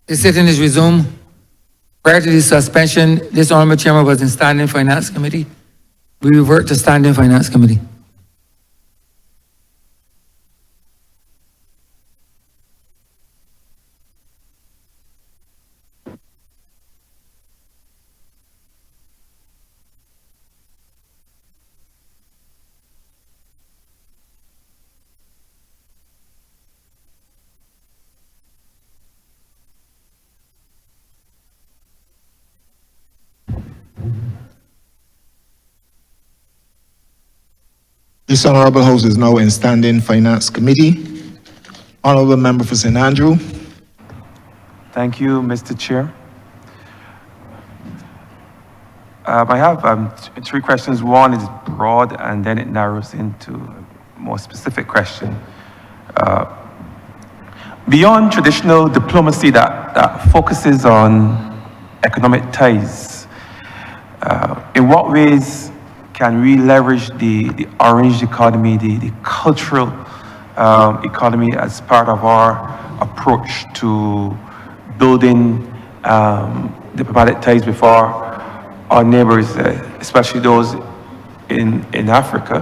The sitting is resumed. Prior to the suspension, this Honourable Chairman was in Standing Finance Committee. We revert to Standing Finance Committee. This Honourable House is now in Standing Finance Committee. Honourable Member for St. Andrew. Thank you, Mr. Chair. I have three questions. One is broad, and then it narrows into a more specific question. Beyond traditional diplomacy that focuses on economic ties, in what ways can we leverage the orange economy, the cultural economy as part of our approach to building diplomatic ties with our neighbors, especially those in Africa,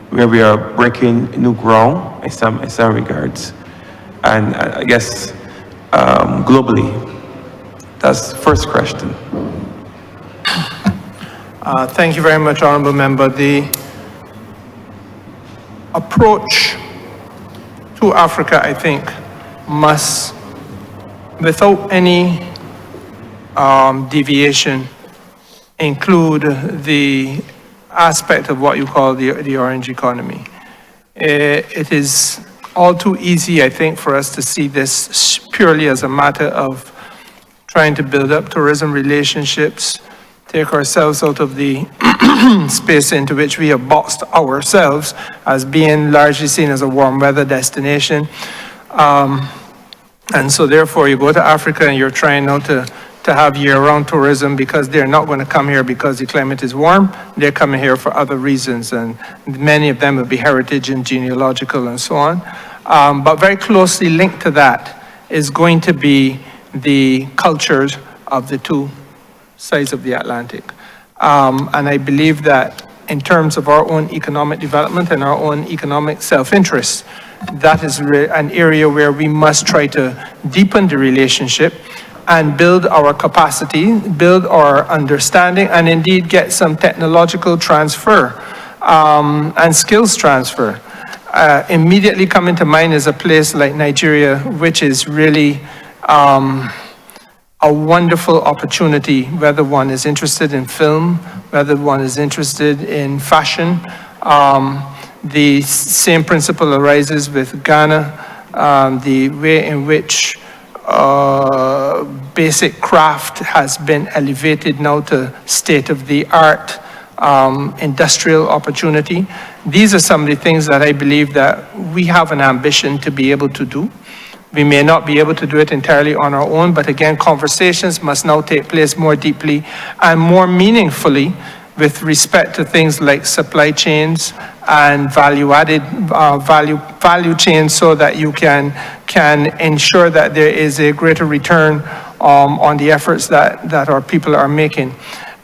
where we are breaking new ground in some regards, and I guess globally? That's the first question. Thank you very much, Honourable Member. The approach to Africa, I think, must, without any deviation, include the aspect of what you call the orange economy. It is all too easy, I think, for us to see this purely as a matter of trying to build up tourism relationships, take ourselves out of the space into which we have boxed ourselves as being largely seen as a warm weather destination. And so therefore you go to Africa and you're trying now to have year-round tourism, because they're not going to come here because the climate is warm. They're coming here for other reasons, and many of them will be heritage and genealogical and so on. But very closely linked to that is going to be the cultures of the two sides of the Atlantic. And I believe that in terms of our own economic development and our own economic self-interest, that is an area where we must try to deepen the relationship and build our capacity, build our understanding, and indeed get some technological transfer and skills transfer. Immediately coming to mind is a place like Nigeria, which is really a wonderful opportunity, whether one is interested in film, whether one is interested in fashion. The same principle arises with Ghana, the way in which basic craft has been elevated now to state-of-the-art industrial opportunity. These are some of the things that I believe that we have an ambition to be able to do. We may not be able to do it entirely on our own, but again, conversations must now take place more deeply and more meaningfully with respect to things like supply chains and value-added value chains, so that you can ensure that there is a greater return on the efforts that our people are making.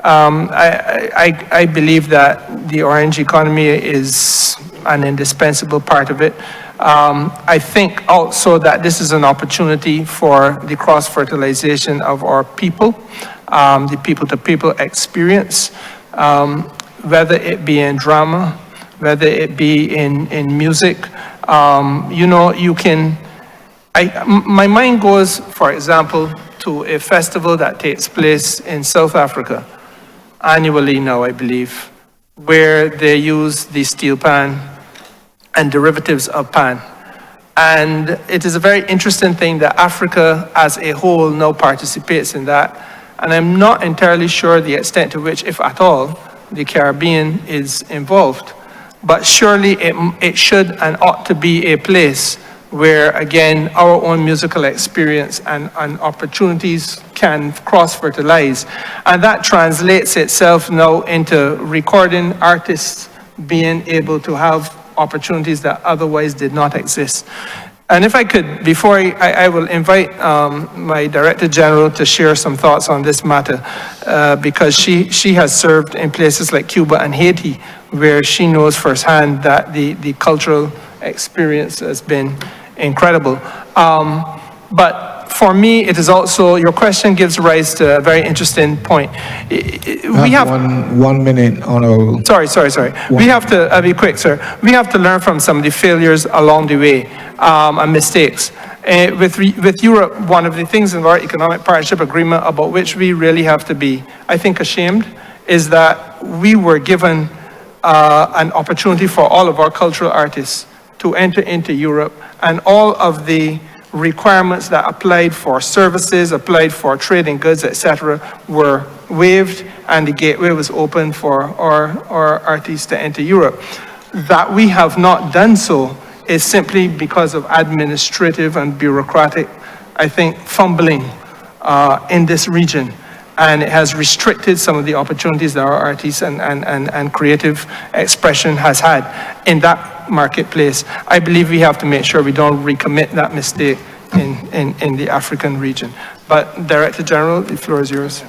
I believe that the orange economy is an indispensable part of it. I think also that this is an opportunity for the cross-fertilization of our people, the people-to-people experience, whether it be in drama, whether it be in music. You know, you can, my mind goes, for example, to a festival that takes place in South Africa annually now, I believe, where they use the steel pan and derivatives of pan. And it is a very interesting thing that Africa as a whole now participates in that. And I'm not entirely sure the extent to which, if at all, the Caribbean is involved. But surely it should and ought to be a place where, again, our own musical experience and opportunities can cross-fertilize. And that translates itself now into recording artists being able to have opportunities that otherwise did not exist. And if I could, before I will invite my Director General to share some thoughts on this matter, because she has served in places like Cuba and Haiti, where she knows firsthand that the cultural experience has been incredible. But for me, it is also, your question gives rise to a very interesting point. We have one minute, Honourable. Sorry. We have to, I'll be quick, sir. We have to learn from some of the failures along the way and mistakes. With Europe, one of the things in our economic partnership agreement about which we really have to be, I think, ashamed, is that we were given an opportunity for all of our cultural artists to enter into Europe, and all of the requirements that applied for services, applied for trading goods, etc., were waived, and the gateway was open for our artists to enter Europe. That we have not done so is simply because of administrative and bureaucratic, I think, fumbling in this region. And it has restricted some of the opportunities that our artists and creative expression has had in that marketplace. I believe we have to make sure we don't recommit that mistake in the African region. But Director General, the floor is yours.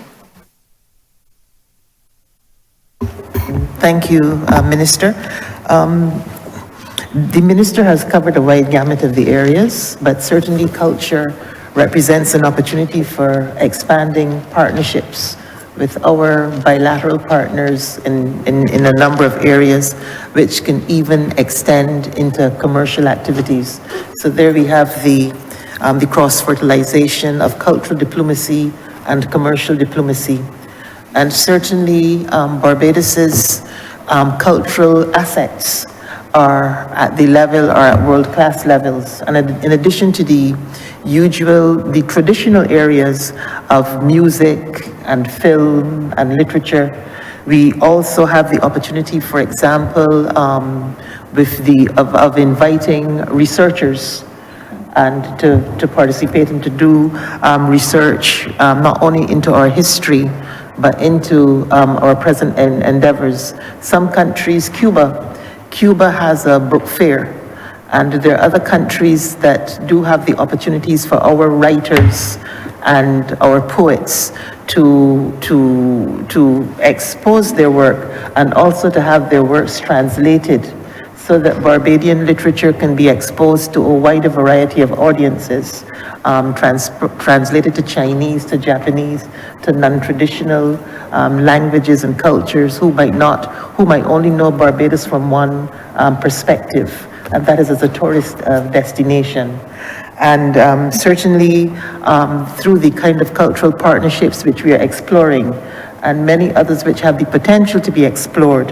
Thank you, Minister. The Minister has covered a wide gamut of the areas, but certainly culture represents an opportunity for expanding partnerships with our bilateral partners in a number of areas, which can even extend into commercial activities. So there we have the cross-fertilization of cultural diplomacy and commercial diplomacy. And certainly Barbados's cultural assets are at the level, are at world-class levels. And in addition to the traditional areas of music and film and literature, we also have the opportunity, for example, of inviting researchers and to participate and to do research not only into our history, but into our present endeavors. Some countries, Cuba has a book fair, and there are other countries that do have the opportunities for our writers and our poets to expose their work and also to have their works translated so that Barbadian literature can be exposed to a wider variety of audiences, translated to Chinese, to Japanese, to non-traditional languages and cultures who might only know Barbados from one perspective, and that is as a tourist destination. And certainly through the kind of cultural partnerships which we are exploring, and many others which have the potential to be explored,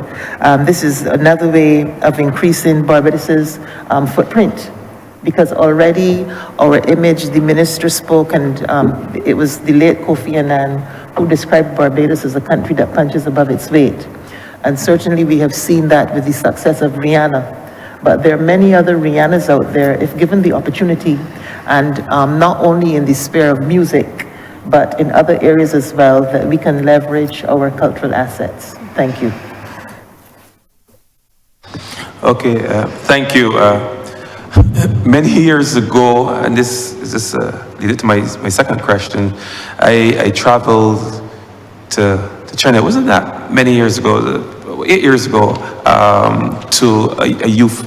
this is another way of increasing Barbados's footprint. Because already our image, the minister spoke, and it was the late Kofi Annan who described Barbados as a country that punches above its weight. And certainly we have seen that with the success of Rihanna. But there are many other Rihannas out there, if given the opportunity, and not only in the sphere of music, but in other areas as well, that we can leverage our cultural assets. Thank you. Okay, thank you. Many years ago, and this leads to my second question, I traveled to China. It wasn't that many years ago, 8 years ago, to a youth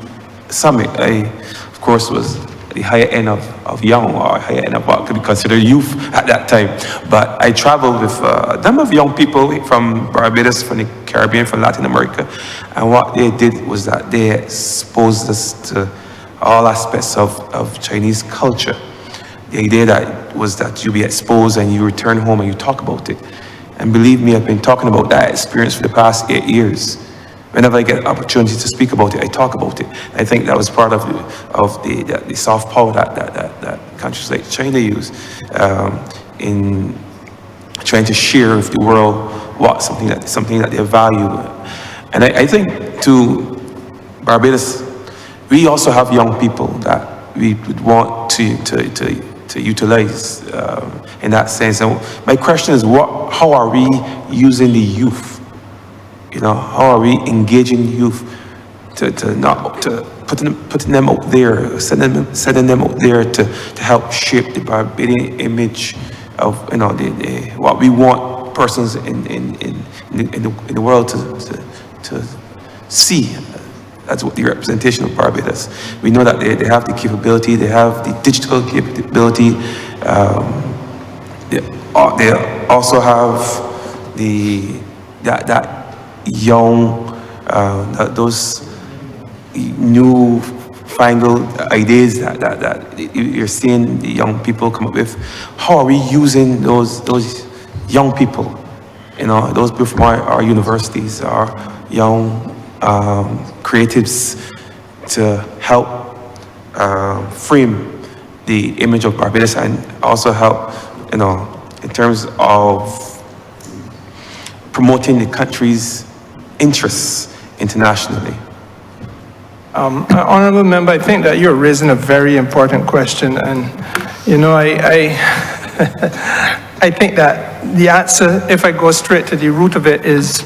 summit. I, of course, was the higher end of young, or higher end of what could be considered youth at that time. But I traveled with a number of young people from Barbados, from the Caribbean, from Latin America. And what they did was that they exposed us to all aspects of Chinese culture. The idea was that you be exposed and you return home and you talk about it. And believe me, I've been talking about that experience for the past 8 years. Whenever I get an opportunity to speak about it, I talk about it. I think that was part of the soft power that countries like China use in trying to share with the world something that they value. And I think to Barbados, we also have young people that we would want to utilize in that sense. And my question is, how are we using the youth? You know, how are we engaging youth to putting them out there, sending them out there to help shape the Barbadian image of, you know, what we want persons in the world to see. That's what the representation of Barbados. We know that they have the capability, they have the digital capability. They also have that young, those new fangled ideas that you're seeing the young people come up with. How are we using those young people? You know, those people from our universities, our young creatives, to help frame the image of Barbados, and also help, you know, in terms of promoting the country's interests internationally. Honourable Member, I think that you're raising a very important question, and, you know, I think that the answer, if I go straight to the root of it, is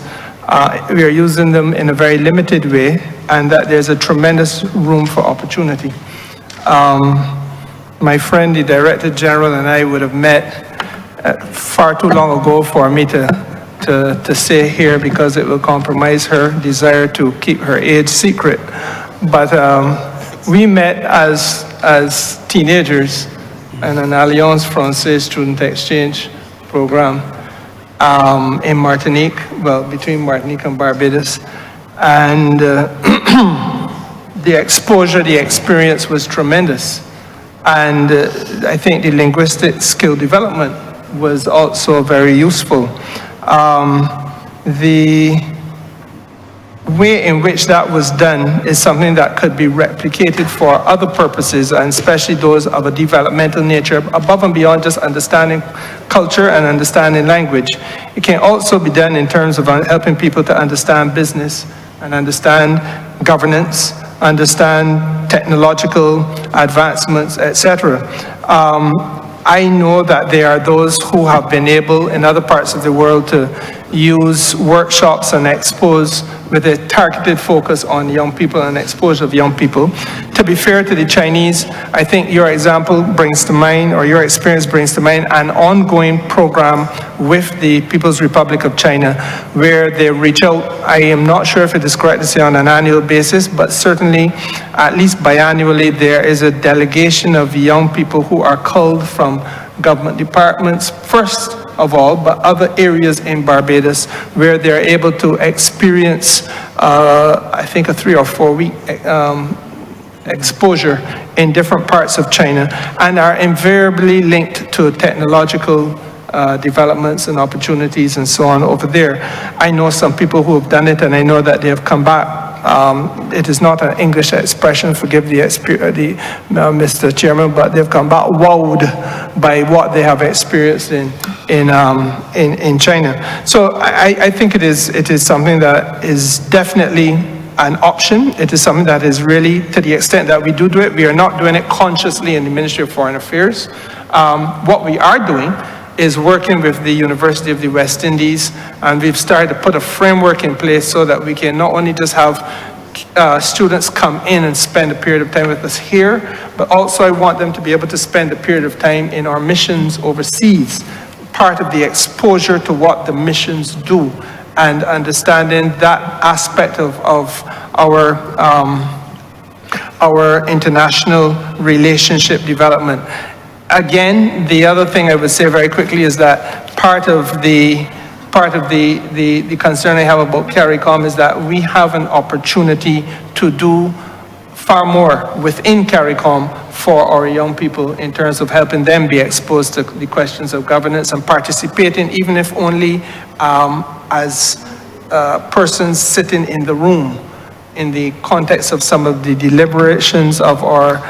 we are using them in a very limited way, and that there's a tremendous room for opportunity. My friend, the Director General, and I would have met far too long ago for me to say here, because it will compromise her desire to keep her age secret. But we met as teenagers in an Alliance Française student exchange program in Martinique, well, between Martinique and Barbados. And the exposure, the experience was tremendous. And I think the linguistic skill development was also very useful. The way in which that was done is something that could be replicated for other purposes, and especially those of a developmental nature, above and beyond just understanding culture and understanding language. It can also be done in terms of helping people to understand business and understand governance, understand technological advancements, etc. I know that there are those who have been able in other parts of the world to use workshops and expose with a targeted focus on young people and exposure of young people. To be fair to the Chinese, I think your example brings to mind, or your experience brings to mind, an ongoing program with the People's Republic of China where they reach out. I am not sure if it is correct to say on an annual basis, but certainly at least biannually there is a delegation of young people who are culled from government departments, first of all, but other areas in Barbados where they're able to experience, I think, a 3 or 4 week exposure in different parts of China, and are invariably linked to technological developments and opportunities and so on over there. I know some people who have done it, and I know that they have come back. It is not an English expression, forgive Mr. Chairman, but they've come back wowed by what they have experienced in China. So I think it is something that is definitely an option. It is something that is really, to the extent that we do it, we are not doing it consciously in the Ministry of Foreign Affairs. What we are doing is working with the University of the West Indies, and we've started to put a framework in place so that we can not only just have students come in and spend a period of time with us here, but also I want them to be able to spend a period of time in our missions overseas, part of the exposure to what the missions do, and understanding that aspect of our international relationship development. Again, the other thing I would say very quickly is that part of the concern I have about CARICOM is that we have an opportunity to do far more within CARICOM for our young people in terms of helping them be exposed to the questions of governance and participating, even if only as persons sitting in the room in the context of some of the deliberations of our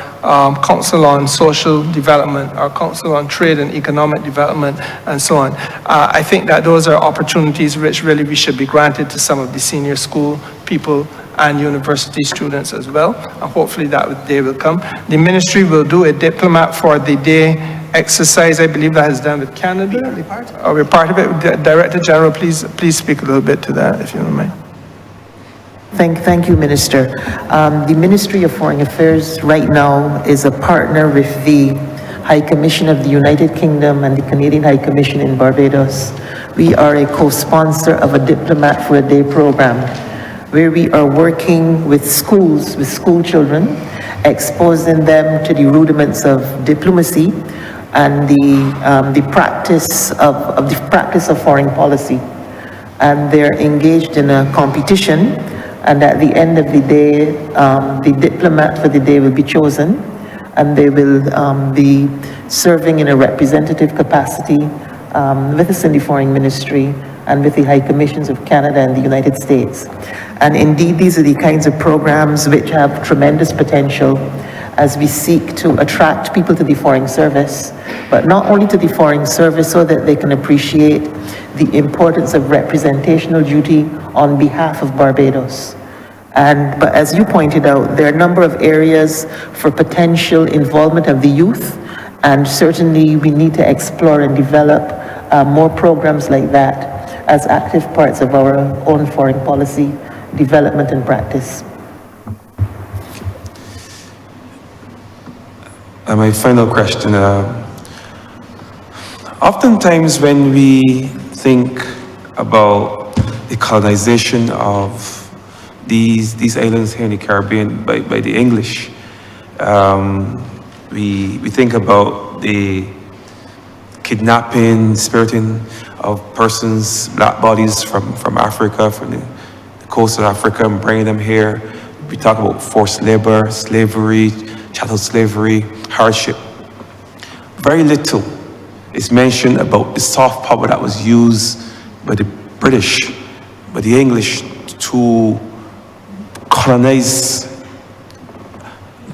Council on Social Development, our Council on Trade and Economic Development, and so on. I think that those are opportunities which really we should be granted to some of the senior school people and university students as well, and hopefully that day will come. The ministry will do a diplomat for the day exercise, I believe that is done with Canada. We're part of it. Director General, please speak a little bit to that, if you don't mind. Thank you, Minister. The Ministry of Foreign Affairs right now is a partner with the High Commission of the United Kingdom and the Canadian High Commission in Barbados. We are a co-sponsor of a Diplomat for a Day program where we are working with schools, with school children, exposing them to the rudiments of diplomacy and the practice of foreign policy. And they're engaged in a competition, and at the end of the day, the diplomat for the day will be chosen, and they will be serving in a representative capacity with us in the Foreign Ministry and with the High Commissions of Canada and the United States. And indeed, these are the kinds of programs which have tremendous potential as we seek to attract people to the Foreign Service, but not only to the Foreign Service so that they can appreciate the importance of representational duty on behalf of Barbados. But as you pointed out, there are a number of areas for potential involvement of the youth, and certainly we need to explore and develop more programs like that as active parts of our own foreign policy development and practice. And my final question, oftentimes when we think about the colonization of these islands here in the Caribbean by the English, we think about the kidnapping, spiriting of persons, black bodies from Africa, from the coast of Africa, and bringing them here. We talk about forced labor, slavery, chattel slavery, hardship. Very little is mentioned about the soft power that was used by the British, by the English to colonize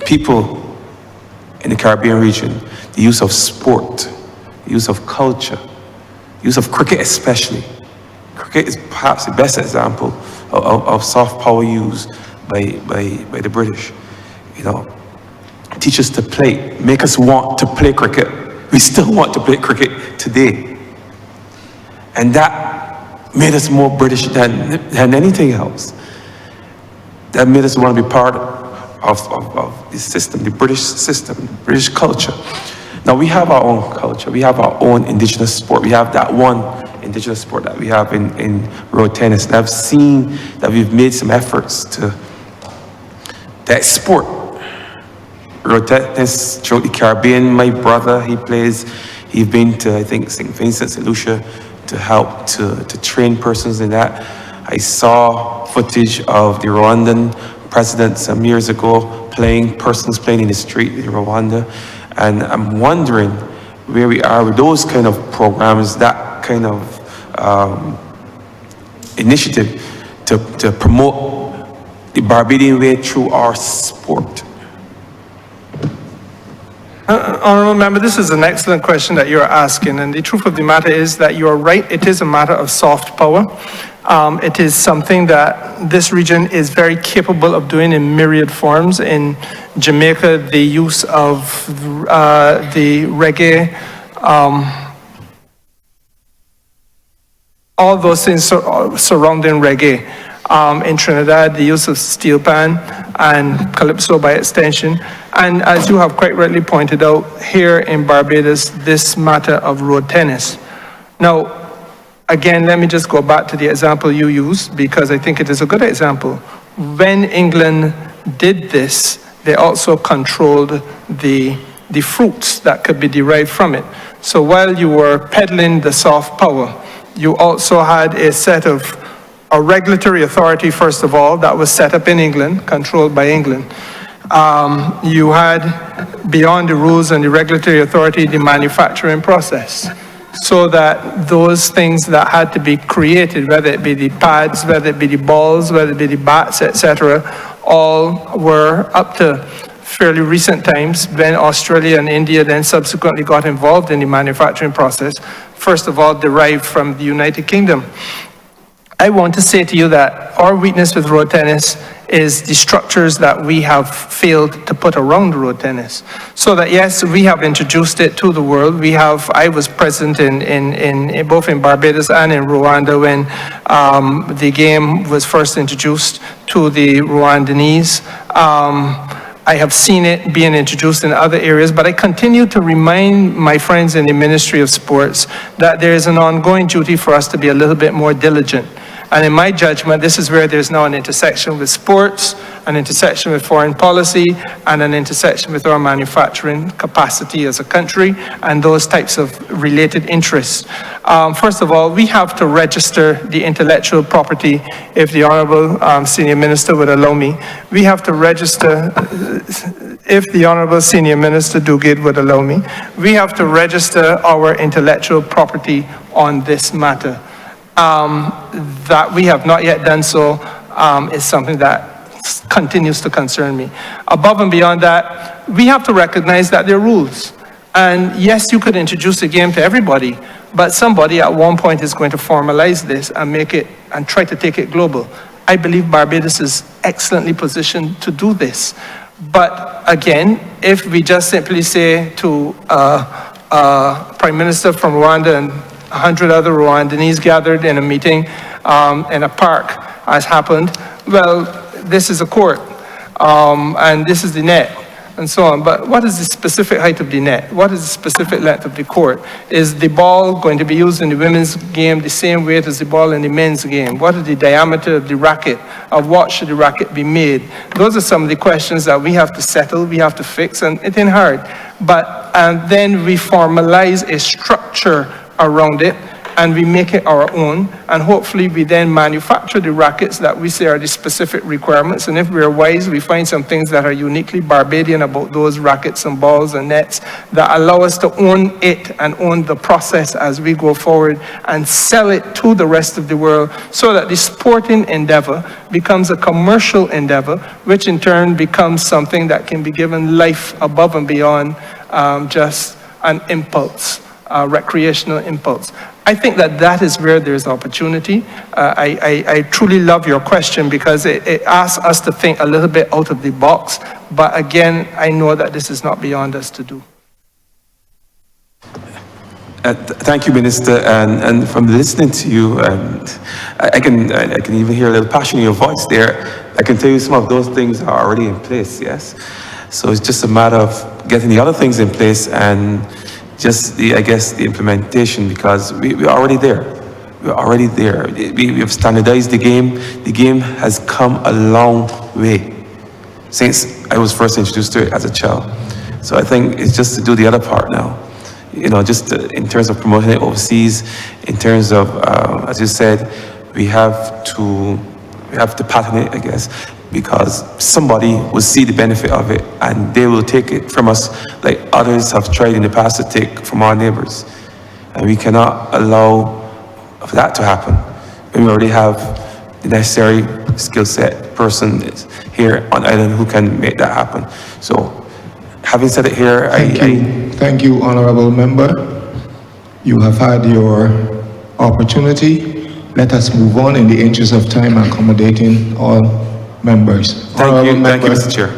people in the Caribbean region. The use of sport, the use of culture, the use of cricket especially. Cricket is perhaps the best example of soft power used by the British. You know, teach us to play, make us want to play cricket. We still want to play cricket today. And that made us more British than anything else. That made us want to be part of this system, the British system, the British culture. Now we have our own culture, we have our own indigenous sport. We have that one indigenous sport that we have in road tennis. And I've seen that we've made some efforts to export road tennis throughout the Caribbean. My brother, he's been to, I think, St. Vincent, St. Lucia to help to train persons in that. I saw footage of the Rwandan president some years ago persons playing in the street in Rwanda. And I'm wondering where we are with those kind of programs, that kind of initiative to promote the Barbadian way through our sport. Honourable Member, this is an excellent question that you're asking, and the truth of the matter is that you are right, it is a matter of soft power. It is something that this region is very capable of doing in myriad forms. In Jamaica, the use of the reggae, all those things surrounding reggae. In Trinidad, the use of steel pan and calypso by extension. And as you have quite rightly pointed out, here in Barbados, this matter of road tennis. Now, again, let me just go back to the example you used, because I think it is a good example. When England did this, they also controlled the fruits that could be derived from it. So while you were peddling the soft power, you also had a regulatory authority, first of all, that was set up in England, controlled by England. You had, beyond the rules and the regulatory authority, the manufacturing process, so that those things that had to be created, whether it be the pads, whether it be the balls, whether it be the bats, etc., all were up to fairly recent times when Australia and India then subsequently got involved in the manufacturing process, first of all derived from the United Kingdom. I want to say to you that our weakness with road tennis is the structures that we have failed to put around road tennis. So that, yes, we have introduced it to the world. I was present in both in Barbados and in Rwanda when the game was first introduced to the Rwandese. I have seen it being introduced in other areas, but I continue to remind my friends in the Ministry of Sports that there is an ongoing duty for us to be a little bit more diligent. And in my judgment, this is where there's now an intersection with sports, an intersection with foreign policy, and an intersection with our manufacturing capacity as a country, and those types of related interests. First of all, we have to register the intellectual property, if the Honourable Senior Minister would allow me. We have to register, if the Honourable Senior Minister Duguid would allow me, we have to register our intellectual property on this matter. That we have not yet done so is something that continues to concern me. Above and beyond that, we have to recognize that there are rules. And yes, you could introduce a game to everybody, but somebody at one point is going to formalize this and make it and try to take it global. I believe Barbados is excellently positioned to do this. But again, if we just simply say to Prime Minister from Rwanda and 100 other Rwandese gathered in a meeting in a park, as happened, well, this is a court, and this is the net, and so on. But what is the specific height of the net? What is the specific length of the court? Is the ball going to be used in the women's game the same weight as the ball in the men's game? What is the diameter of the racket? Of what should the racket be made? Those are some of the questions that we have to settle, we have to fix, and it ain't hard. But then we formalize a structure around it, and we make it our own, and hopefully we then manufacture the rackets that we say are the specific requirements, and if we're wise, we find some things that are uniquely Barbadian about those rackets and balls and nets that allow us to own it and own the process as we go forward and sell it to the rest of the world, so that the sporting endeavor becomes a commercial endeavor, which in turn becomes something that can be given life above and beyond just an impulse. Recreational impulse. I think that is where there's opportunity. I truly love your question because it asks us to think a little bit out of the box, but again, I know that this is not beyond us to do. Thank you, Minister. And from listening to you, I can even hear a little passion in your voice there. I can tell you some of those things are already in place, yes? So it's just a matter of getting the other things in place and just the implementation, because we're already there. We're already there. We have standardized the game. The game has come a long way since I was first introduced to it as a child. So I think it's just to do the other part now. You know, just in terms of promoting it overseas, in terms of, as you said, we have to pattern it, I guess, because somebody will see the benefit of it and they will take it from us like others have tried in the past to take from our neighbors. And we cannot allow for that to happen when we already have the necessary skill set person here on island who can make that happen. So having said it here, Thank you, Honourable Member. You have had your opportunity. Let us move on in the interest of time, accommodating all members. Thank you, Mr. Chair.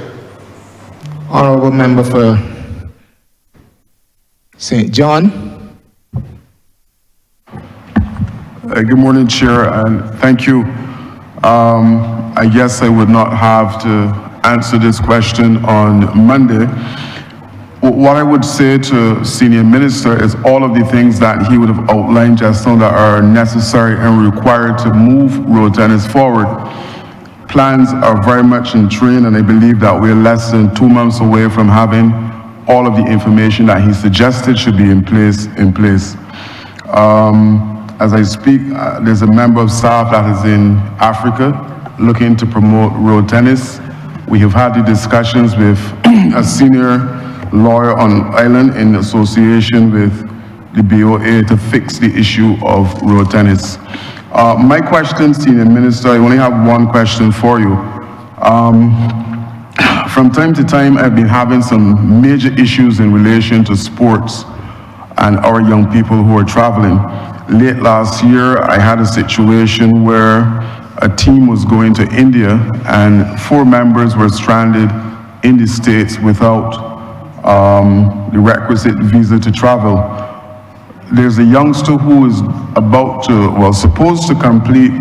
Honourable Member for St. John. Good morning, Chair, and thank you. I guess I would not have to answer this question on Monday. What I would say to Senior Minister is all of the things that he would have outlined just now that are necessary and required to move road tennis forward. Plans are very much in train, and I believe that we're less than 2 months away from having all of the information that he suggested should be in place. As I speak, there's a member of staff that is in Africa looking to promote road tennis. We have had the discussions with a senior lawyer on island in association with the BOA to fix the issue of road tennis. My question, Senior Minister, I only have one question for you. From time to time, I've been having some major issues in relation to sports and our young people who are traveling. Late last year, I had a situation where a team was going to India and 4 members were stranded in the States without the requisite visa to travel. There's a youngster who is supposed to complete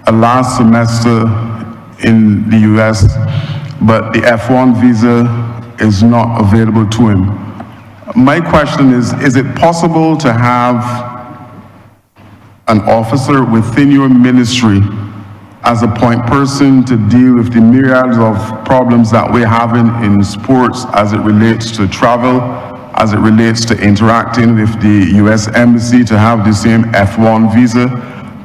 a last semester in the US, but the F1 visa is not available to him. My question is it possible to have an officer within your ministry as a point person to deal with the myriads of problems that we're having in sports as it relates to travel, as it relates to interacting with the US Embassy to have the same F1 visa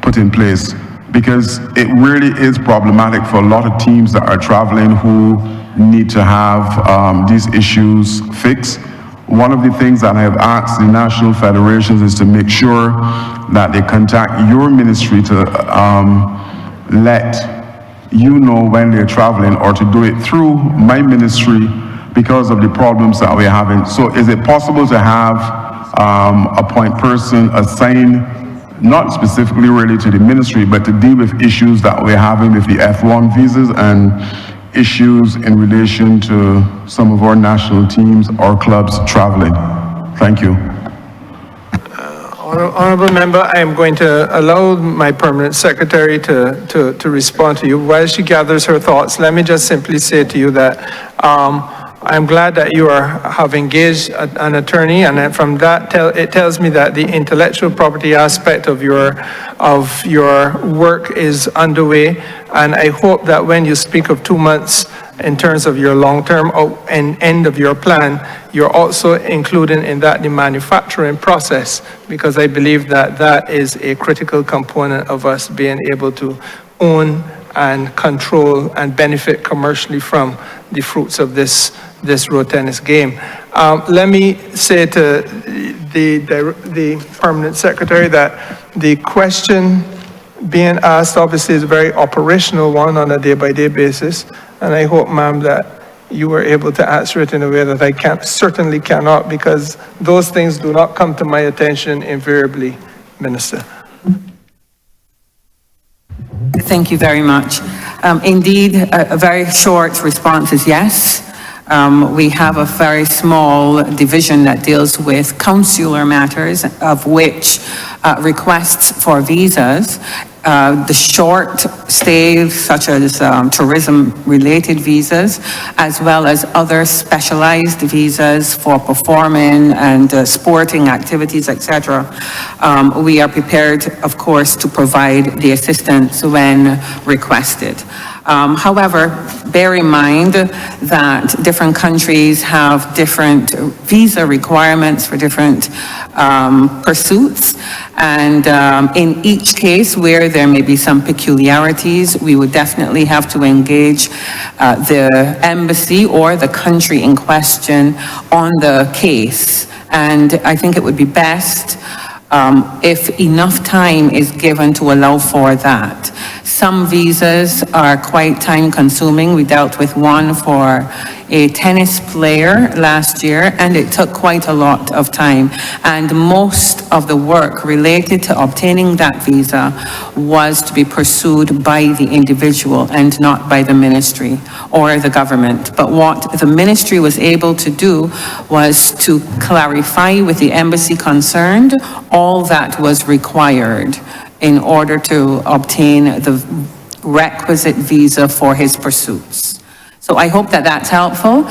put in place? Because it really is problematic for a lot of teams that are traveling who need to have these issues fixed. One of the things that I have asked the national federations is to make sure that they contact your ministry to let you know when they're traveling, or to do it through my ministry because of the problems that we're having. So is it possible to have a point person assigned, not specifically related to the ministry, but to deal with issues that we're having with the F1 visas and issues in relation to some of our national teams or clubs traveling? Thank you. Honourable member, I am going to allow my permanent secretary to respond to you. While she gathers her thoughts, let me just simply say to you that I'm glad that you have engaged an attorney, and from that it tells me that the intellectual property aspect of your work is underway, and I hope that when you speak of 2 months in terms of your long-term and end of your plan, you're also including in that the manufacturing process, because I believe that that is a critical component of us being able to own and control and benefit commercially from the fruits of this road tennis game. Let me say to the permanent secretary that the question being asked obviously is a very operational one on a day-by-day basis, and I hope, ma'am, that you were able to answer it in a way that I certainly cannot, because those things do not come to my attention invariably, Minister. Thank you very much. Indeed, a very short response is yes. We have a very small division that deals with consular matters, of which requests for visas, the short stays such as tourism-related visas, as well as other specialized visas for performing and sporting activities, etc. We are prepared, of course, to provide the assistance when requested. However, bear in mind that different countries have different visa requirements for different pursuits, and in each case where there may be some peculiarities, we would definitely have to engage the embassy or the country in question on the case. And I think it would be best if enough time is given to allow for that. Some visas are quite time consuming. We dealt with one for a tennis player last year, and it took quite a lot of time. And most of the work related to obtaining that visa was to be pursued by the individual and not by the ministry or the government. But what the ministry was able to do was to clarify with the embassy concerned all that was required in order to obtain the requisite visa for his pursuits. So I hope that that's helpful.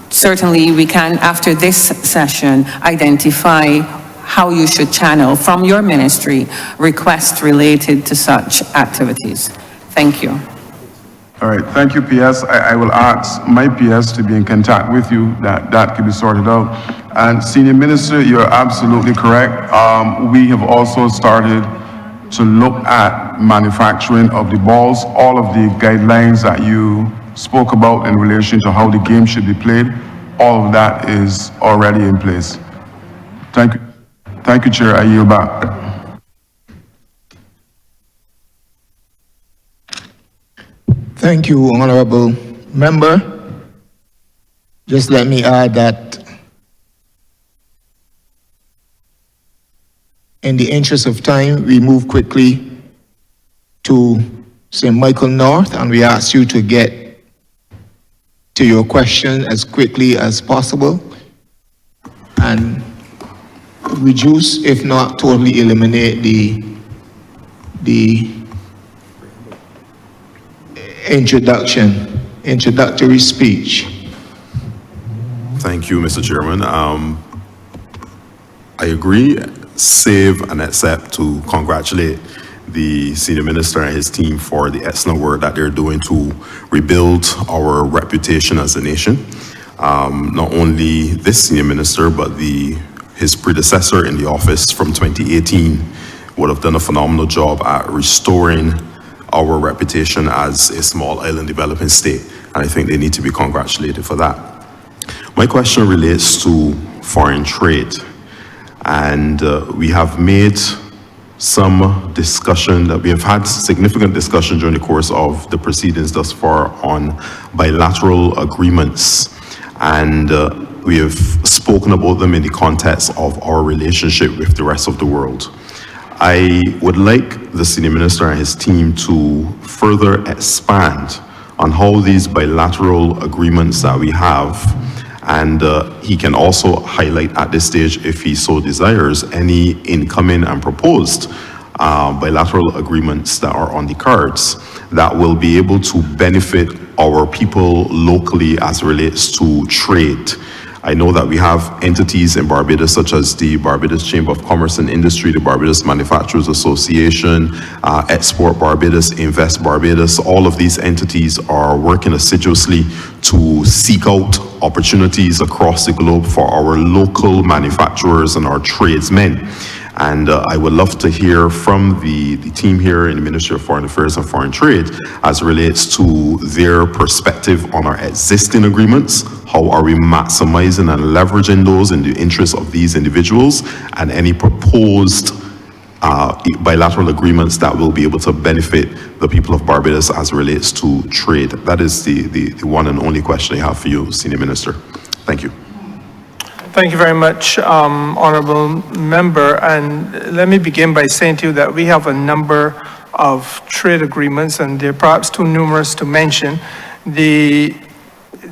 Certainly we can, after this session, identify how you should channel from your ministry requests related to such activities. Thank you. All right, thank you, PS. I will ask my PS to be in contact with you, that can be sorted out. And Senior Minister, you're absolutely correct. We have also started to look at manufacturing of the balls. All of the guidelines that you spoke about in relation to how the game should be played, all of that is already in place. Thank you. Thank you, Chair. I yield back. Thank you, Honourable Member. Just let me add that in the interest of time, we move quickly to St. Michael North, and we ask you to get to your question as quickly as possible and reduce, if not totally eliminate, the introductory speech. Thank you, Mr. Chairman. I agree, save and accept to congratulate the senior minister and his team for the excellent work that they're doing to rebuild our reputation as a nation. Not only this senior minister, but his predecessor in the office from 2018 would have done a phenomenal job at restoring our reputation as a small island developing state. And I think they need to be congratulated for that. My question relates to foreign trade. And we have made some discussion, that we have had significant discussion during the course of the proceedings thus far on bilateral agreements. And we have spoken about them in the context of our relationship with the rest of the world. I would like the senior minister and his team to further expand on how these bilateral agreements that we have, and he can also highlight at this stage, if he so desires, any incoming and proposed bilateral agreements that are on the cards that will be able to benefit our people locally as it relates to trade. I know that we have entities in Barbados such as the Barbados Chamber of Commerce and Industry, the Barbados Manufacturers Association, Export Barbados, Invest Barbados. All of these entities are working assiduously to seek out opportunities across the globe for our local manufacturers and our tradesmen. And I would love to hear from the team here in the Ministry of Foreign Affairs and Foreign Trade as it relates to their perspective on our existing agreements. How are we maximizing and leveraging those in the interests of these individuals, and any proposed bilateral agreements that will be able to benefit the people of Barbados as it relates to trade. That is the one and only question I have for you, Senior Minister. Thank you. Thank you very much, Honourable Member. And let me begin by saying to you that we have a number of trade agreements, and they're perhaps too numerous to mention.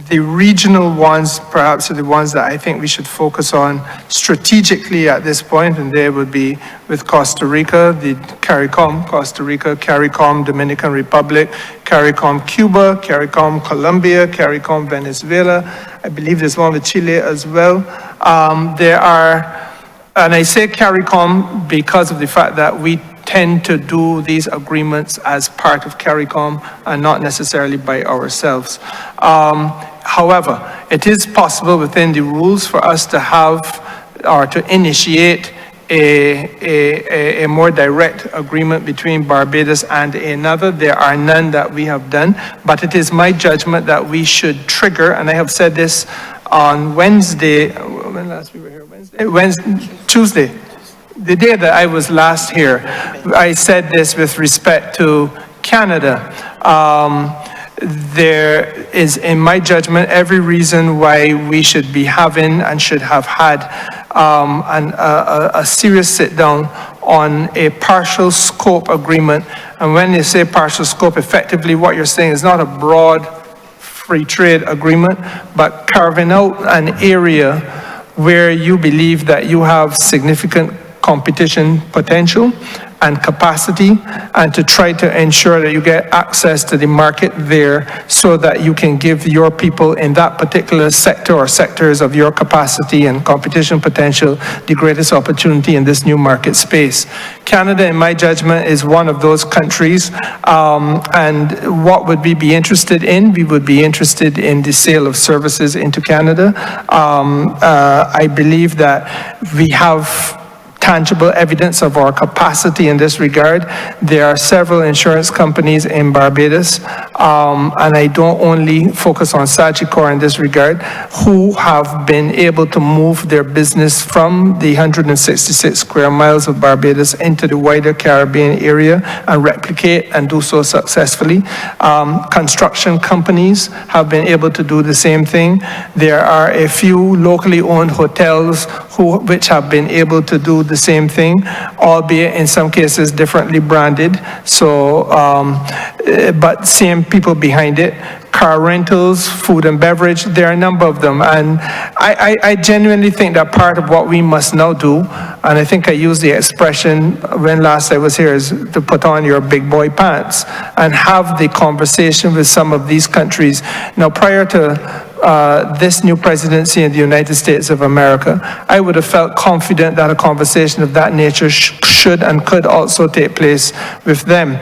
The regional ones perhaps are the ones that I think we should focus on strategically at this point, and they would be with Costa Rica, the CARICOM, Costa Rica, CARICOM, Dominican Republic, CARICOM, Cuba, CARICOM, Colombia, CARICOM, Venezuela. I believe there's one with Chile as well. There are, and I say CARICOM because of the fact that we tend to do these agreements as part of CARICOM and not necessarily by ourselves. However, it is possible within the rules for us to have or to initiate a more direct agreement between Barbados and another. There are none that we have done, but it is my judgment that we should trigger, and I have said this on Wednesday, when last we were here, Tuesday, the day that I was last here, I said this with respect to Canada. There is, in my judgment, every reason why we should be having and should have had a serious sit down on a partial scope agreement. And when you say partial scope, effectively what you're saying is not a broad free trade agreement, but carving out an area where you believe that you have significant competition potential and capacity, and to try to ensure that you get access to the market there so that you can give your people in that particular sector or sectors of your capacity and competition potential the greatest opportunity in this new market space. Canada, in my judgment, is one of those countries, and what would we be interested in? We would be interested in the sale of services into Canada. I believe that we have tangible evidence of our capacity in this regard. There are several insurance companies in Barbados, and I don't only focus on Sagicor in this regard, who have been able to move their business from the 166 square miles of Barbados into the wider Caribbean area and replicate and do so successfully. Construction companies have been able to do the same thing. There are a few locally owned hotels which have been able to do the same thing, albeit in some cases differently branded. So, but same people behind it. Car rentals, food and beverage, there are a number of them. And I genuinely think that part of what we must now do, and I think I used the expression when last I was here, is to put on your big boy pants and have the conversation with some of these countries. Now, prior to this new presidency in the United States of America, I would have felt confident that a conversation of that nature should and could also take place with them.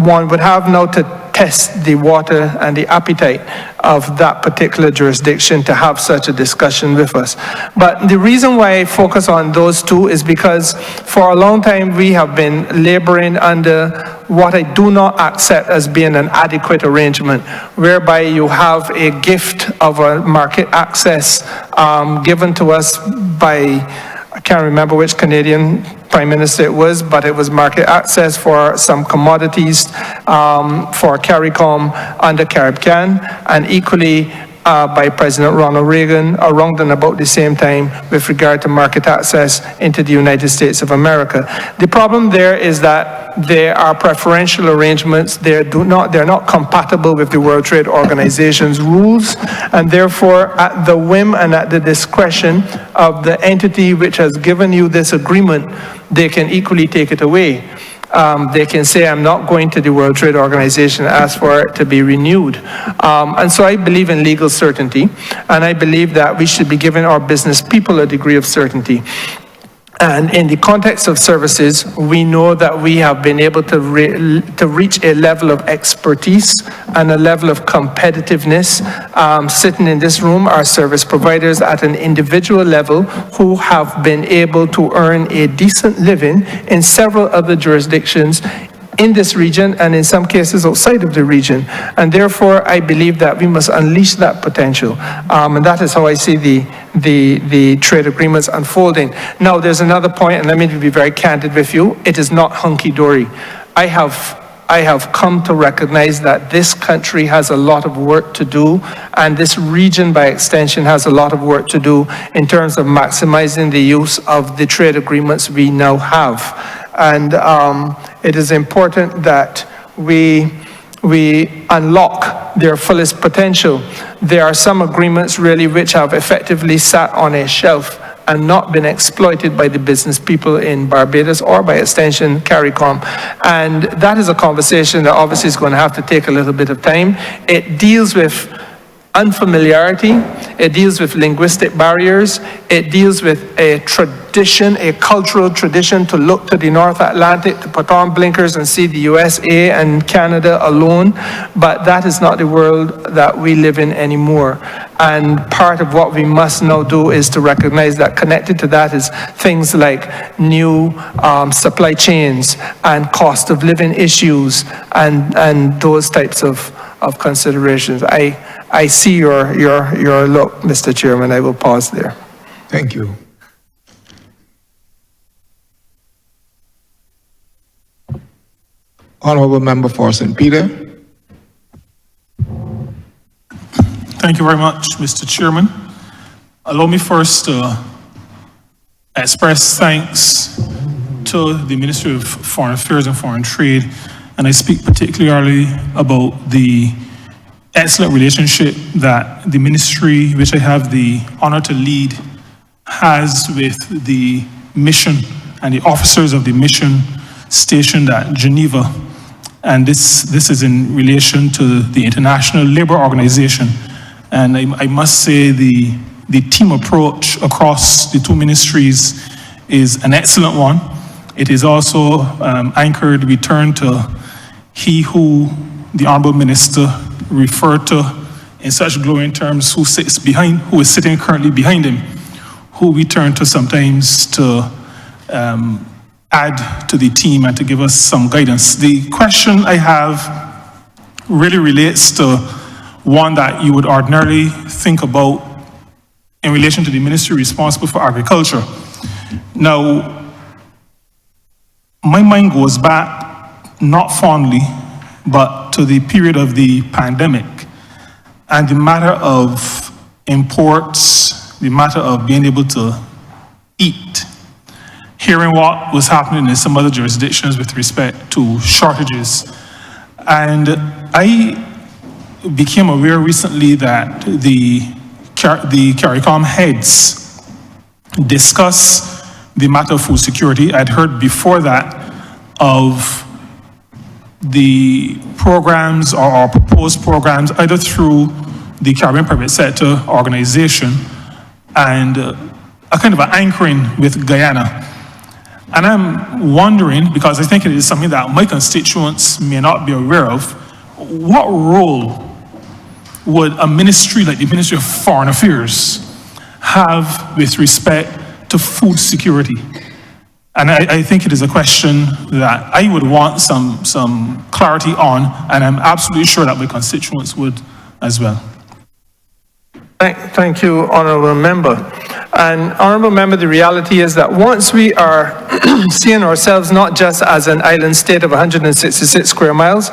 One would have now to test the water and the appetite of that particular jurisdiction to have such a discussion with us. But the reason why I focus on those two is because for a long time we have been laboring under what I do not accept as being an adequate arrangement, whereby you have a gift of a market access given to us by, I can't remember which Canadian Prime Minister it was, but it was market access for some commodities for CARICOM under CARICOM, and equally by President Ronald Reagan around and about the same time with regard to market access into the United States of America. The problem there is that there are preferential arrangements. They're not compatible with the World Trade Organization's rules, and therefore at the whim and at the discretion of the entity which has given you this agreement, they can equally take it away. They can say, I'm not going to the World Trade Organization, ask for it to be renewed. And so I believe in legal certainty, and I believe that we should be giving our business people a degree of certainty. And in the context of services, we know that we have been able to reach a level of expertise and a level of competitiveness. Sitting in this room are service providers at an individual level who have been able to earn a decent living in several other jurisdictions in this region and in some cases outside of the region. And therefore, I believe that we must unleash that potential. And that is how I see the trade agreements unfolding. Now, there's another point, and let me be very candid with you. It is not hunky-dory. I have come to recognize that this country has a lot of work to do, and this region by extension has a lot of work to do in terms of maximizing the use of the trade agreements we now have. And it is important that we unlock their fullest potential. There are some agreements really which have effectively sat on a shelf and not been exploited by the business people in Barbados or by extension CARICOM. And that is a conversation that obviously is going to have to take a little bit of time. It deals with unfamiliarity, it deals with linguistic barriers, it deals with a tradition, a cultural tradition to look to the North Atlantic, to put on blinkers and see the USA and Canada alone, but that is not the world that we live in anymore. And part of what we must now do is to recognize that connected to that is things like new supply chains and cost of living issues and those types of considerations. I see your look, Mr. Chairman. I will pause there. Thank you. Honourable Member for St. Peter. Thank you very much, Mr. Chairman. Allow me first to express thanks to the Ministry of Foreign Affairs and Foreign Trade, and I speak particularly about the excellent relationship that the ministry, which I have the honor to lead, has with the mission and the officers of the mission stationed at Geneva. And this is in relation to the International Labour Organization. And I must say the team approach across the two ministries is an excellent one. It is also anchored, we turn to he who the Honourable Minister referred to in such glowing terms, who is sitting currently behind him, who we turn to sometimes to add to the team and to give us some guidance. The question I have really relates to one that you would ordinarily think about in relation to the ministry responsible for agriculture. Now, my mind goes back, not fondly, but to the period of the pandemic and the matter of imports, the matter of being able to eat. Hearing what was happening in some other jurisdictions with respect to shortages. And I became aware recently that the CARICOM heads discuss the matter of food security. I'd heard before that of the programs or proposed programs either through the Caribbean Private Sector Organization and a kind of an anchoring with Guyana. And I'm wondering, because I think it is something that my constituents may not be aware of, what role would a ministry like the Ministry of Foreign Affairs have with respect to food security? And I think it is a question that I would want some clarity on, and I'm absolutely sure that my constituents would as well. Thank you, Honourable Member. And Honourable Member, the reality is that once we are seeing ourselves not just as an island state of 166 square miles,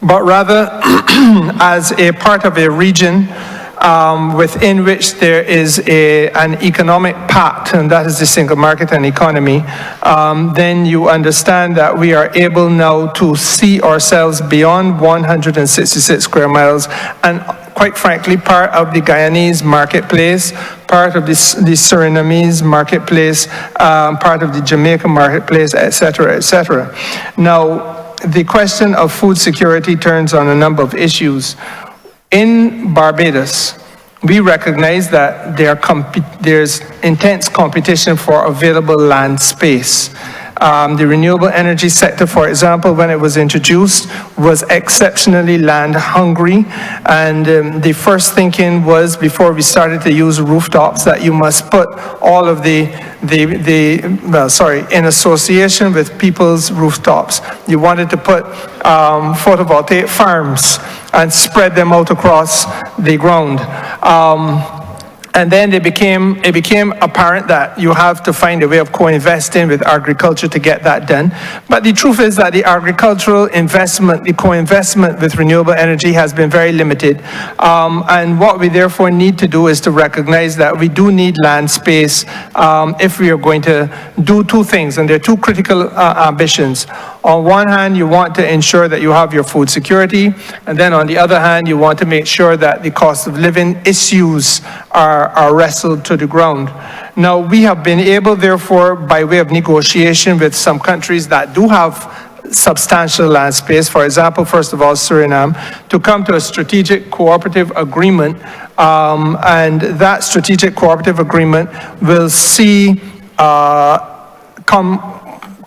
but rather as a part of a region within which there is an economic pact, and that is the single market and economy, then you understand that we are able now to see ourselves beyond 166 square miles and, quite frankly, part of the Guyanese marketplace, part of the Surinamese marketplace, part of the Jamaican marketplace, etc., etc. Now, the question of food security turns on a number of issues. In Barbados, we recognize that there's intense competition for available land space. The renewable energy sector, for example, when it was introduced, was exceptionally land hungry. And the first thinking was, before we started to use rooftops, that you must put all of in association with people's rooftops. You wanted to put photovoltaic farms and spread them out across the ground. And then it became apparent that you have to find a way of co-investing with agriculture to get that done. But the truth is that the agricultural investment, the co-investment with renewable energy has been very limited. And what we therefore need to do is to recognize that we do need land space if we are going to do two things. And there are two critical ambitions. On one hand, you want to ensure that you have your food security. And then on the other hand, you want to make sure that the cost of living issues are wrestled to the ground. Now, we have been able, therefore, by way of negotiation with some countries that do have substantial land space, for example, first of all, Suriname, to come to a strategic cooperative agreement. And that strategic cooperative agreement will see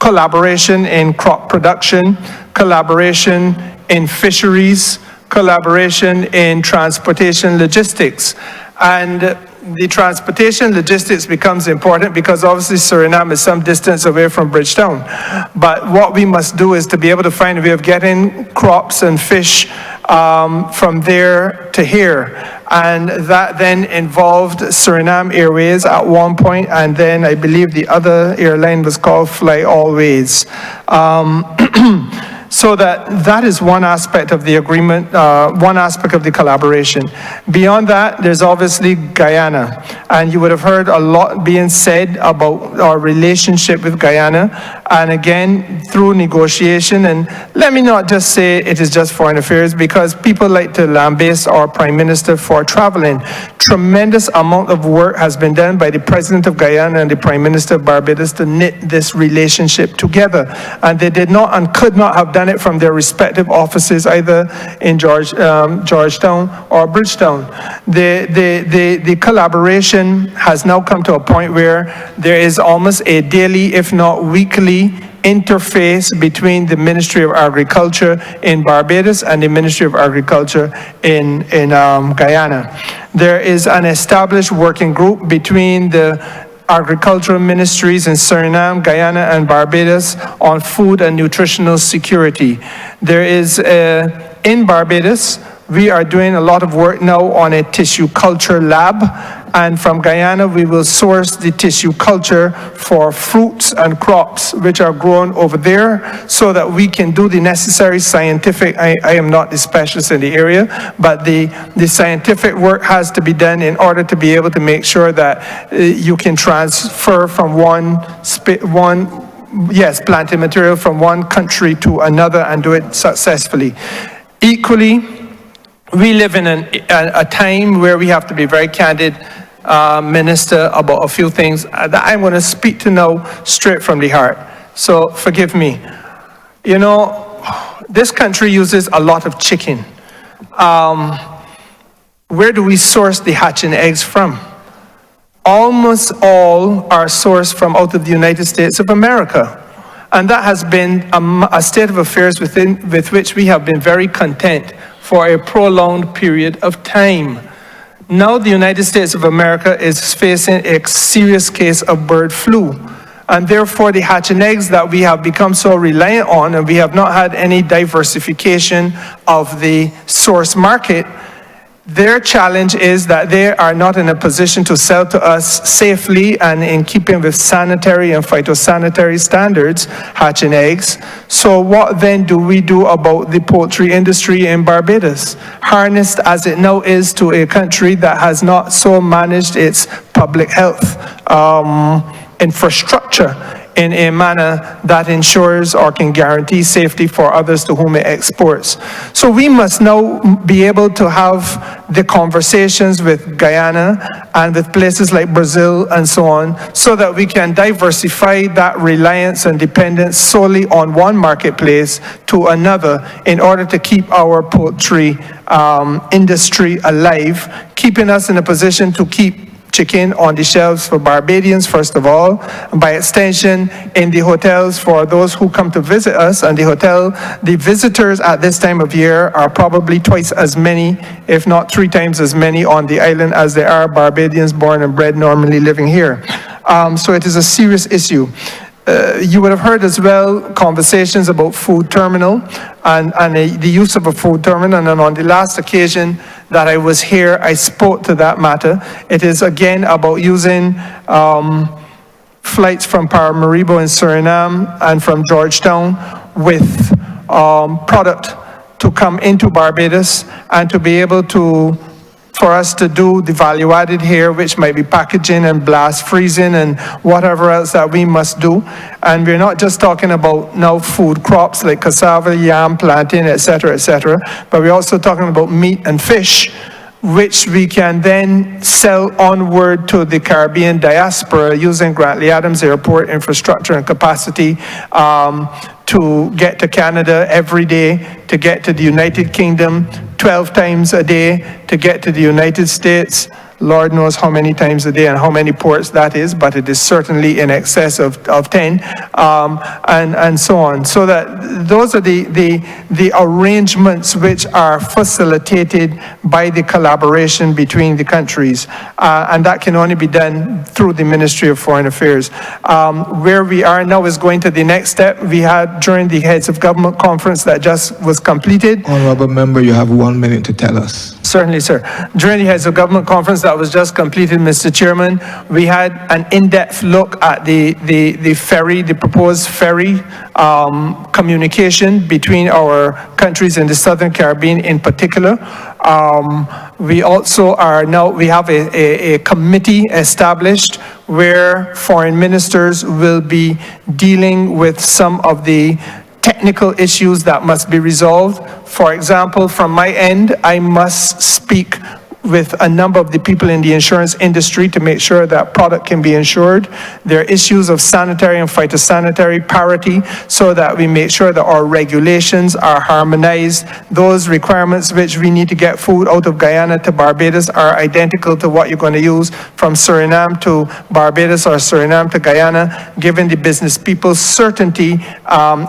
collaboration in crop production, collaboration in fisheries, collaboration in transportation logistics. And the transportation logistics becomes important because obviously Suriname is some distance away from Bridgetown. But what we must do is to be able to find a way of getting crops and fish from there to here. And that then involved Suriname Airways at one point, and then I believe the other airline was called Fly Always. So that is one aspect of the agreement, one aspect of the collaboration. Beyond that, there's obviously Guyana. And you would have heard a lot being said about our relationship with Guyana. And again, through negotiation, and let me not just say it is just foreign affairs, because people like to lambaste our Prime Minister for traveling. Tremendous amount of work has been done by the President of Guyana and the Prime Minister of Barbados to knit this relationship together. And they did not and could not have done it from their respective offices, either in Georgetown or Bridgetown. The collaboration has now come to a point where there is almost a daily, if not weekly, interface between the Ministry of Agriculture in Barbados and the Ministry of Agriculture in Guyana. There is an established working group between the agricultural ministries in Suriname, Guyana, and Barbados on food and nutritional security. There is, in Barbados, we are doing a lot of work now on a tissue culture lab, And from Guyana, we will source the tissue culture for fruits and crops which are grown over there so that we can do the necessary scientific, I am not the specialist in the area, but the scientific work has to be done in order to be able to make sure that you can transfer from planting material from one country to another and do it successfully. Equally, we live in a time where we have to be very candid, Minister, about a few things that I'm going to speak to now straight from the heart. So forgive me. You know, this country uses a lot of chicken. Where do we source the hatching eggs from? Almost all are sourced from out of the United States of America. And that has been a state of affairs with which we have been very content for a prolonged period of time. Now the United States of America is facing a serious case of bird flu. And therefore the hatching eggs that we have become so reliant on, and we have not had any diversification of the source market, their challenge is that they are not in a position to sell to us safely and in keeping with sanitary and phytosanitary standards, hatching eggs. So what then do we do about the poultry industry in Barbados? Harnessed as it now is to a country that has not so managed its public health infrastructure in a manner that ensures or can guarantee safety for others to whom it exports. So we must now be able to have the conversations with Guyana and with places like Brazil and so on, so that we can diversify that reliance and dependence solely on one marketplace to another in order to keep our poultry industry alive, keeping us in a position to keep chicken on the shelves for Barbadians, first of all, and by extension in the hotels for those who come to visit us. And the visitors at this time of year are probably twice as many, if not 3 times as many on the island as there are Barbadians born and bred normally living here. So it is a serious issue. You would have heard as well conversations about food terminal and the use of a food terminal, and on the last occasion that I was here, I spoke to that matter. It is again about using flights from Paramaribo in Suriname and from Georgetown with product to come into Barbados and to be able to for us to do the value added here, which might be packaging and blast freezing and whatever else that we must do. And we're not just talking about now food crops like cassava, yam, plantain, etc., but we're also talking about meat and fish, which we can then sell onward to the Caribbean diaspora using Grantley Adams Airport infrastructure and capacity to get to Canada every day, to get to the United Kingdom 12 times a day, to get to the United States. Lord knows how many times a day and how many ports that is, but it is certainly in excess of 10, and so on. So that those are the arrangements which are facilitated by the collaboration between the countries, and that can only be done through the Ministry of Foreign Affairs. Where we are now is going to the next step. We had during the Heads of Government Conference that just was completed. Honourable Member, you have 1 minute to tell us. Certainly, sir. During the Heads of Government Conference that was just completed, Mr. Chairman, we had an in-depth look at the ferry, the proposed ferry communication between our countries in the Southern Caribbean in particular. We also are now, we have a committee established where foreign ministers will be dealing with some of the technical issues that must be resolved. For example, from my end, I must speak with a number of the people in the insurance industry to make sure that product can be insured. There are issues of sanitary and phytosanitary parity so that we make sure that our regulations are harmonized. Those requirements which we need to get food out of Guyana to Barbados are identical to what you're going to use from Suriname to Barbados or Suriname to Guyana, giving the business people certainty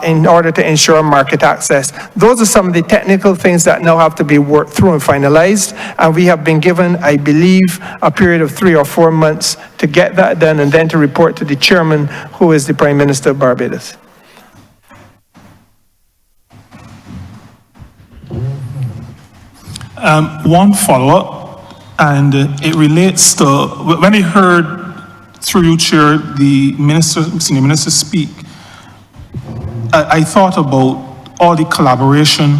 in order to ensure market access. Those are some of the technical things that now have to be worked through and finalized, and we have been given, I believe, a period of 3 or 4 months to get that done and then to report to the chairman, who is the Prime Minister of Barbados. One follow-up. And it relates to, when I heard through you, Chair, the Senior Minister speak, I thought about all the collaboration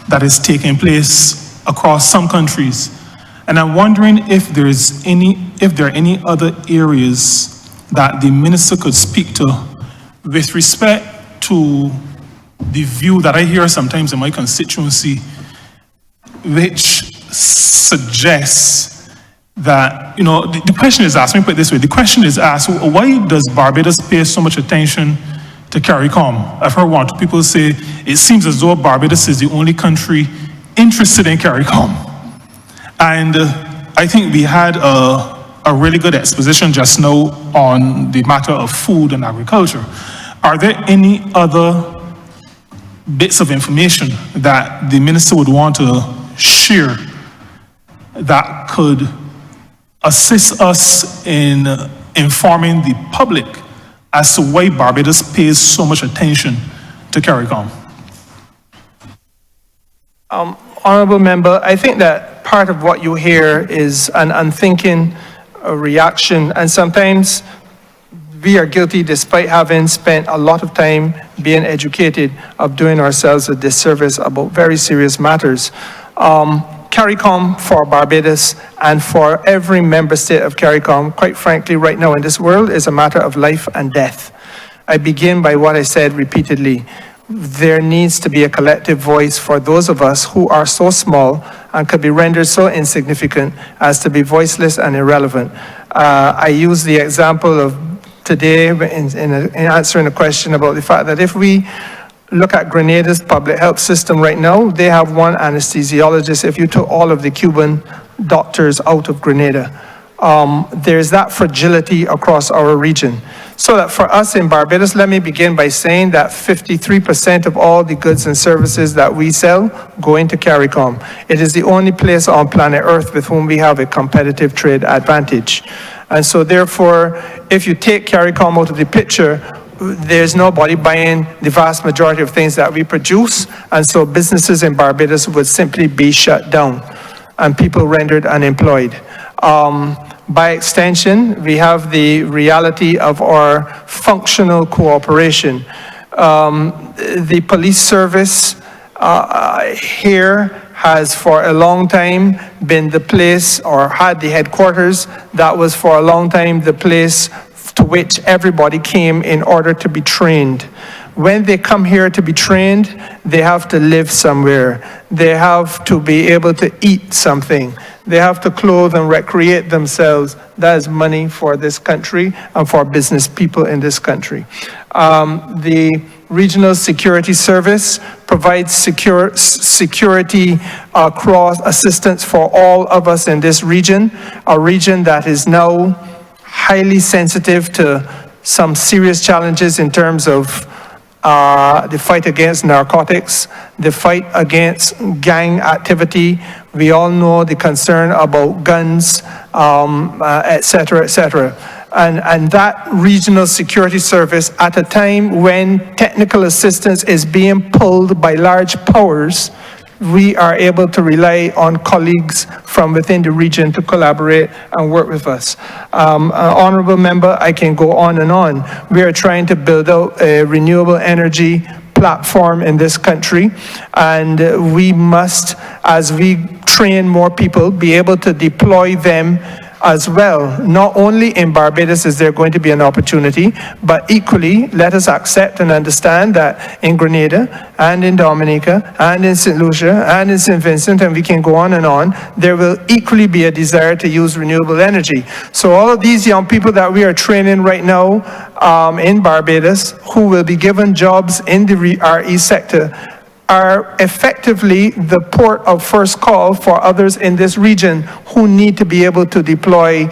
that is taking place across some countries. And I'm wondering if there are any other areas that the minister could speak to with respect to the view that I hear sometimes in my constituency, which suggests that, the question is asked, let me put it this way, the question is asked, why does Barbados pay so much attention to CARICOM? I've heard one or two people say, it seems as though Barbados is the only country interested in CARICOM. And I think we had a really good exposition just now on the matter of food and agriculture. Are there any other bits of information that the minister would want to share that could assist us in informing the public as to why Barbados pays so much attention to CARICOM? Honourable Member, I think that part of what you hear is an unthinking reaction, and sometimes we are guilty, despite having spent a lot of time being educated, of doing ourselves a disservice about very serious matters. CARICOM for Barbados and for every member state of CARICOM, quite frankly, right now in this world, is a matter of life and death. I begin by what I said repeatedly. There needs to be a collective voice for those of us who are so small and could be rendered so insignificant as to be voiceless and irrelevant. I use the example of today in answering a question about the fact that if we look at Grenada's public health system right now, they have one anesthesiologist if you took all of the Cuban doctors out of Grenada. There's that fragility across our region. So that for us in Barbados, let me begin by saying that 53% of all the goods and services that we sell go into CARICOM. It is the only place on planet Earth with whom we have a competitive trade advantage. And so therefore, if you take CARICOM out of the picture, there's nobody buying the vast majority of things that we produce, and so businesses in Barbados would simply be shut down and people rendered unemployed. By extension, we have the reality of our functional cooperation. The police service here has for a long time been the place, or had the headquarters, that was for a long time the place to which everybody came in order to be trained. When they come here to be trained, they have to live somewhere. They have to be able to eat something. They have to clothe and recreate themselves. That is money for this country and for business people in this country. The Regional Security Service provides security cross assistance for all of us in this region, a region that is now highly sensitive to some serious challenges in terms of the fight against narcotics, the fight against gang activity. We all know the concern about guns, et cetera, et cetera. And that regional security service, at a time when technical assistance is being pulled by large powers, we are able to rely on colleagues from within the region to collaborate and work with us. Honourable Member, I can go on and on. We are trying to build out a renewable energy platform in this country, and we must, as we train more people, be able to deploy them as well. Not only in Barbados is there going to be an opportunity, but equally, let us accept and understand that in Grenada and in Dominica and in St. Lucia and in St. Vincent, and we can go on and on, there will equally be a desire to use renewable energy. So all of these young people that we are training right now in Barbados, who will be given jobs in the RE sector, are effectively the port of first call for others in this region who need to be able to deploy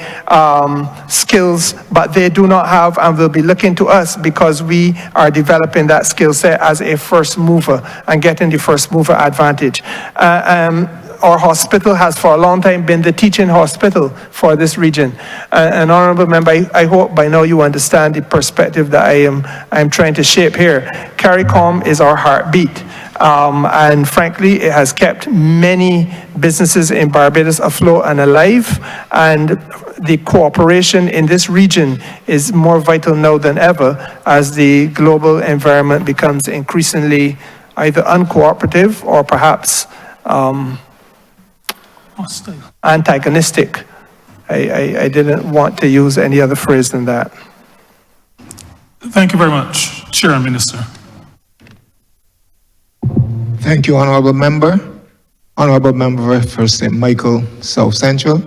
skills, but they do not have, and will be looking to us because we are developing that skill set as a first mover and getting the first mover advantage. Our hospital has for a long time been the teaching hospital for this region. And Honourable Member, I hope by now you understand the perspective that I am trying to shape here. CARICOM is our heartbeat. And frankly, it has kept many businesses in Barbados afloat and alive. And the cooperation in this region is more vital now than ever as the global environment becomes increasingly either uncooperative or perhaps antagonistic. I didn't want to use any other phrase than that. Thank you very much, Chair and Minister. Thank you, Honourable Member. Honourable Member for St. Michael, South Central.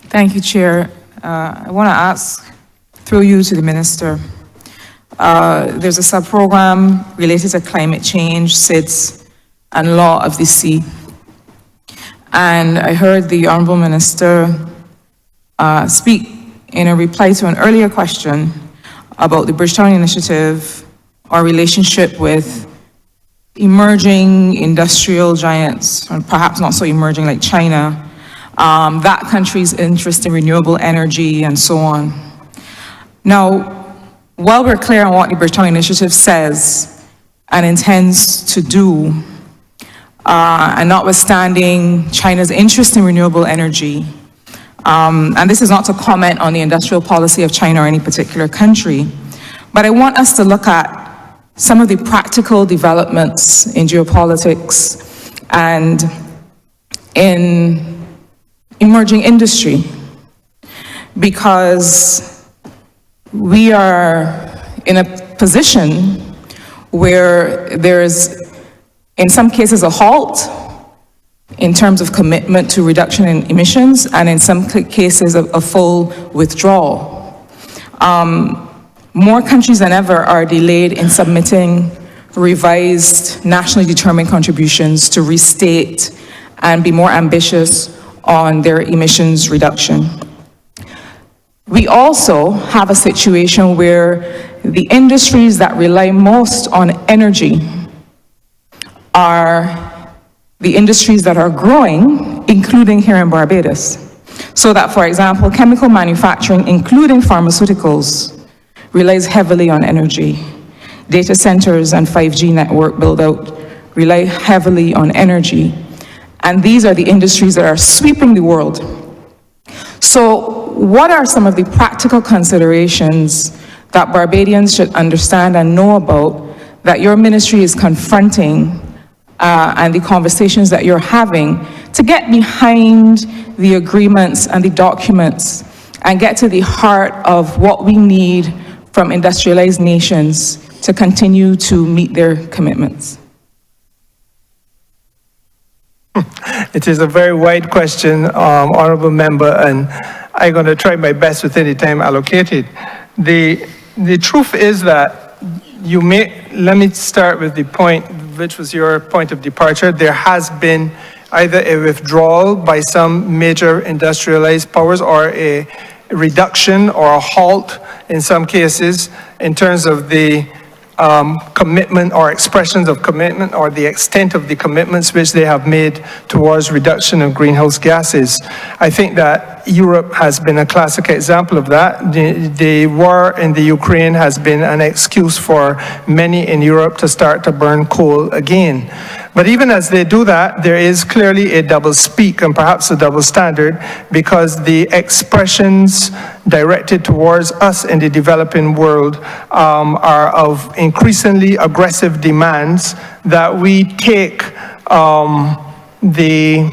Thank you, Chair. I want to ask, through you to the Minister, there's a sub-program related to climate change, SIDS, and law of the sea. And I heard the Honourable Minister speak in a reply to an earlier question about the Bridgetown Initiative, our relationship with emerging industrial giants, or perhaps not so emerging like China, that country's interest in renewable energy and so on. Now, while we're clear on what the Bridgetown Initiative says and intends to do, and notwithstanding China's interest in renewable energy, and this is not to comment on the industrial policy of China or any particular country, but I want us to look at some of the practical developments in geopolitics and in emerging industry, because we are in a position where there's, in some cases, a halt in terms of commitment to reduction in emissions, and in some cases, a full withdrawal. More countries than ever are delayed in submitting revised nationally determined contributions to restate and be more ambitious on their emissions reduction. We also have a situation where the industries that rely most on energy are the industries that are growing, including here in Barbados. So that, for example, chemical manufacturing, including pharmaceuticals, relies heavily on energy. Data centers and 5G network build-out rely heavily on energy. And these are the industries that are sweeping the world. So what are some of the practical considerations that Barbadians should understand and know about that your ministry is confronting and the conversations that you're having to get behind the agreements and the documents and get to the heart of what we need from industrialized nations to continue to meet their commitments? It is a very wide question, Honourable Member, and I'm going to try my best within the time allocated. The truth is that let me start with the point, which was your point of departure. There has been either a withdrawal by some major industrialized powers or a reduction or a halt in some cases in terms of the commitment or expressions of commitment or the extent of the commitments which they have made towards reduction of greenhouse gases. I think that Europe has been a classic example of that. The war in the Ukraine has been an excuse for many in Europe to start to burn coal again. But even as they do that, there is clearly a double speak and perhaps a double standard, because the expressions directed towards us in the developing world are of increasingly aggressive demands that we take the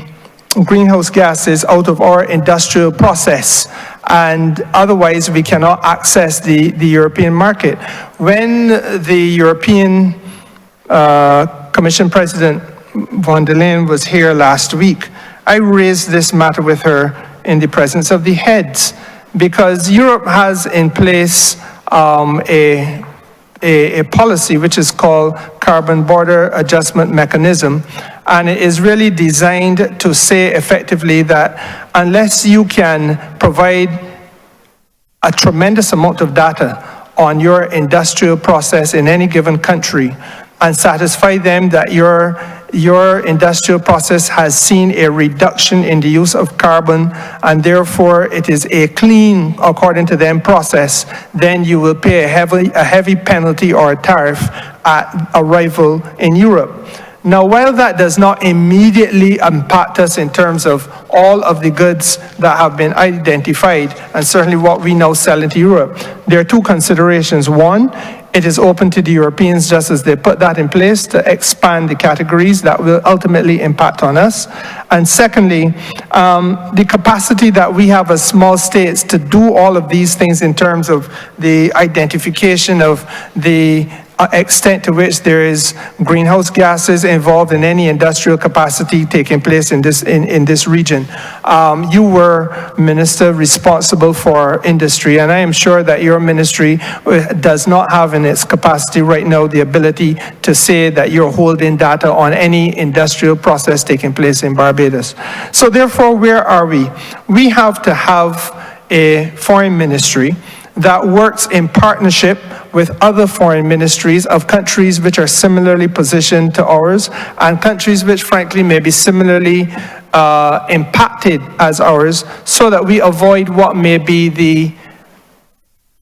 greenhouse gases out of our industrial process, and otherwise we cannot access the European market. When the European Commission President von der Leyen was here last week, I raised this matter with her in the presence of the heads, because Europe has in place a policy which is called Carbon Border Adjustment Mechanism, and it is really designed to say effectively that unless you can provide a tremendous amount of data on your industrial process in any given country and satisfy them that your your industrial process has seen a reduction in the use of carbon, and therefore it is a clean, according to them, process, then you will pay a heavy penalty or a tariff at arrival in Europe. Now, while that does not immediately impact us in terms of all of the goods that have been identified, and certainly what we now sell into Europe, there are two considerations. One, it is open to the Europeans just as they put that in place to expand the categories that will ultimately impact on us. And secondly, the capacity that we have as small states to do all of these things in terms of the identification of the extent to which there is greenhouse gases involved in any industrial capacity taking place in this region. You were minister responsible for industry, and I am sure that your ministry does not have in its capacity right now the ability to say that you're holding data on any industrial process taking place in Barbados. So therefore, where are we? We have to have a foreign ministry that works in partnership with other foreign ministries of countries which are similarly positioned to ours, and countries which frankly may be similarly impacted as ours, so that we avoid what may be the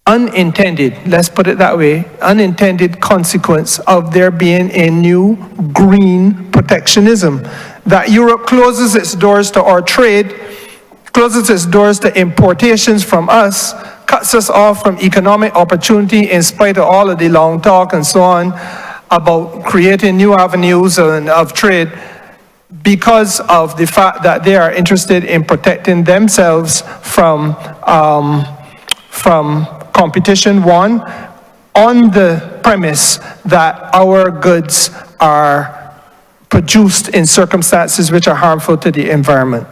unintended, let's put it that way, unintended consequence of there being a new green protectionism. That Europe closes its doors to our trade, closes its doors to importations from us, cuts us off from economic opportunity in spite of all of the long talk and so on about creating new avenues of trade, because of the fact that they are interested in protecting themselves from competition, one, on the premise that our goods are produced in circumstances which are harmful to the environment.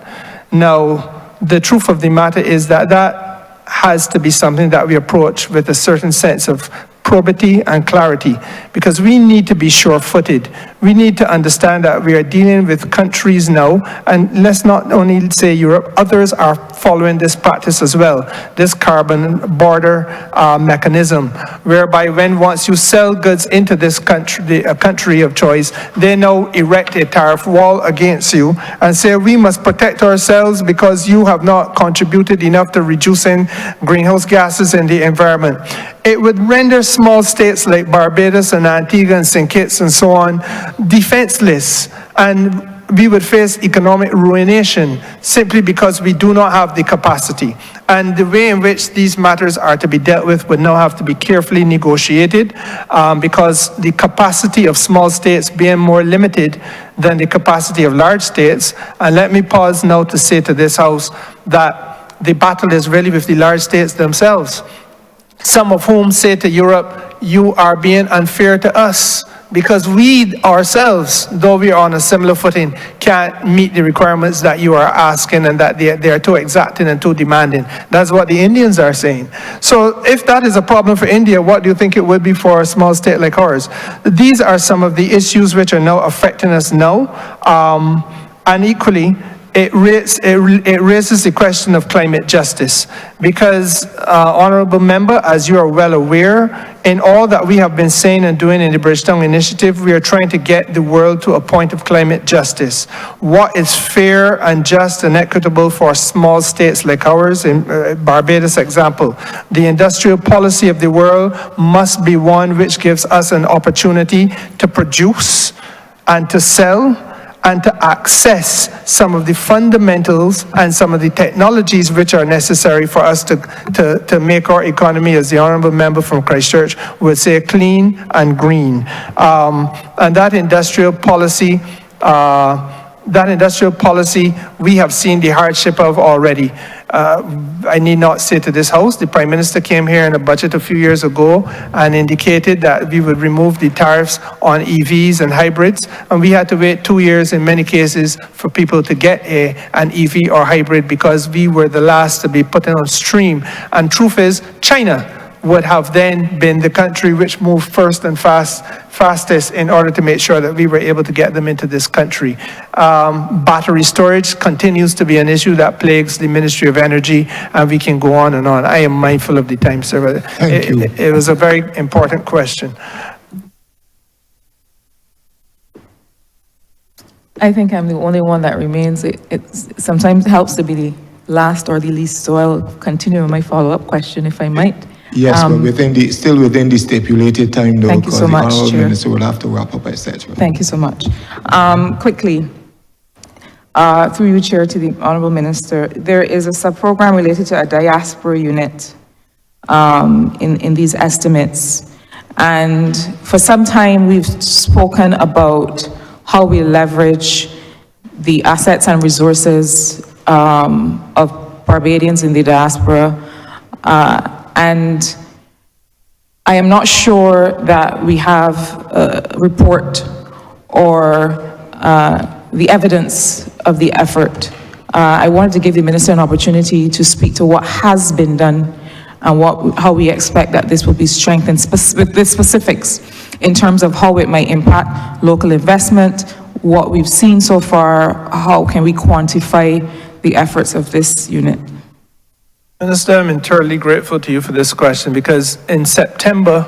Now, the truth of the matter is that that has to be something that we approach with a certain sense of probity and clarity, because we need to be sure-footed. We need to understand that we are dealing with countries now, and let's not only say Europe, others are following this practice as well, this carbon border mechanism, whereby once you sell goods into this country, a country of choice, they now erect a tariff wall against you and say, we must protect ourselves because you have not contributed enough to reducing greenhouse gases in the environment. It would render small states like Barbados and Antigua and St. Kitts and so on defenseless, and we would face economic ruination simply because we do not have the capacity. And the way in which these matters are to be dealt with would now have to be carefully negotiated, because the capacity of small states being more limited than the capacity of large states. And let me pause now to say to this House that the battle is really with the large states themselves, some of whom say to Europe, you are being unfair to us, because we ourselves, though we are on a similar footing, can't meet the requirements that you are asking, and that they are too exacting and too demanding. That's what the Indians are saying. So if that is a problem for India, what do you think it would be for a small state like ours? These are some of the issues which are now affecting us now, and equally, it raises the question of climate justice, because, Honourable Member, as you are well aware, in all that we have been saying and doing in the Bridgetown Initiative, we are trying to get the world to a point of climate justice. What is fair and just and equitable for small states like ours, in Barbados example? The industrial policy of the world must be one which gives us an opportunity to produce and to sell and to access some of the fundamentals and some of the technologies which are necessary for us to make our economy, as the Honourable Member from Christchurch would say, clean and green. And that industrial policy, we have seen the hardship of already. I need not say to this House, the Prime Minister came here in a budget a few years ago and indicated that we would remove the tariffs on EVs and hybrids, and we had to wait 2 years in many cases for people to get an EV or hybrid, because we were the last to be put on stream. And truth is, China would have then been the country which moved first and fastest in order to make sure that we were able to get them into this country. Battery storage continues to be an issue that plagues the Ministry of Energy, and we can go on and on. I am mindful of the time, sir. It was a very important question. I think I'm the only one that remains. It sometimes helps to be the last or the least, so I'll continue with my follow-up question if I might. Yes, but still within the stipulated time though. Thank you so because much, the Honourable Chair. Minister will have to wrap up, etc. Thank you so much. Quickly, through you, Chair, to the Honourable Minister, there is a sub-program related to a diaspora unit in these estimates. And for some time, we've spoken about how we leverage the assets and resources of Barbadians in the diaspora. And I am not sure that we have a report or the evidence of the effort. I wanted to give the Minister an opportunity to speak to what has been done and how we expect that this will be strengthened, with the specifics in terms of how it might impact local investment, what we've seen so far, how can we quantify the efforts of this unit. Minister, I'm entirely grateful to you for this question because in September,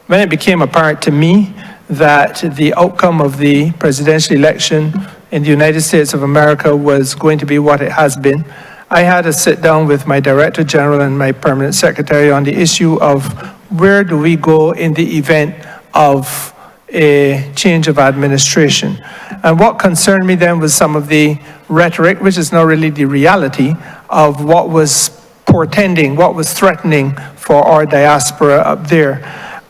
when it became apparent to me that the outcome of the presidential election in the United States of America was going to be what it has been, I had a sit down with my Director General and my Permanent Secretary on the issue of where do we go in the event of a change of administration. And what concerned me then was some of the rhetoric, which is not really the reality, of what was portending, what was threatening for our diaspora up there.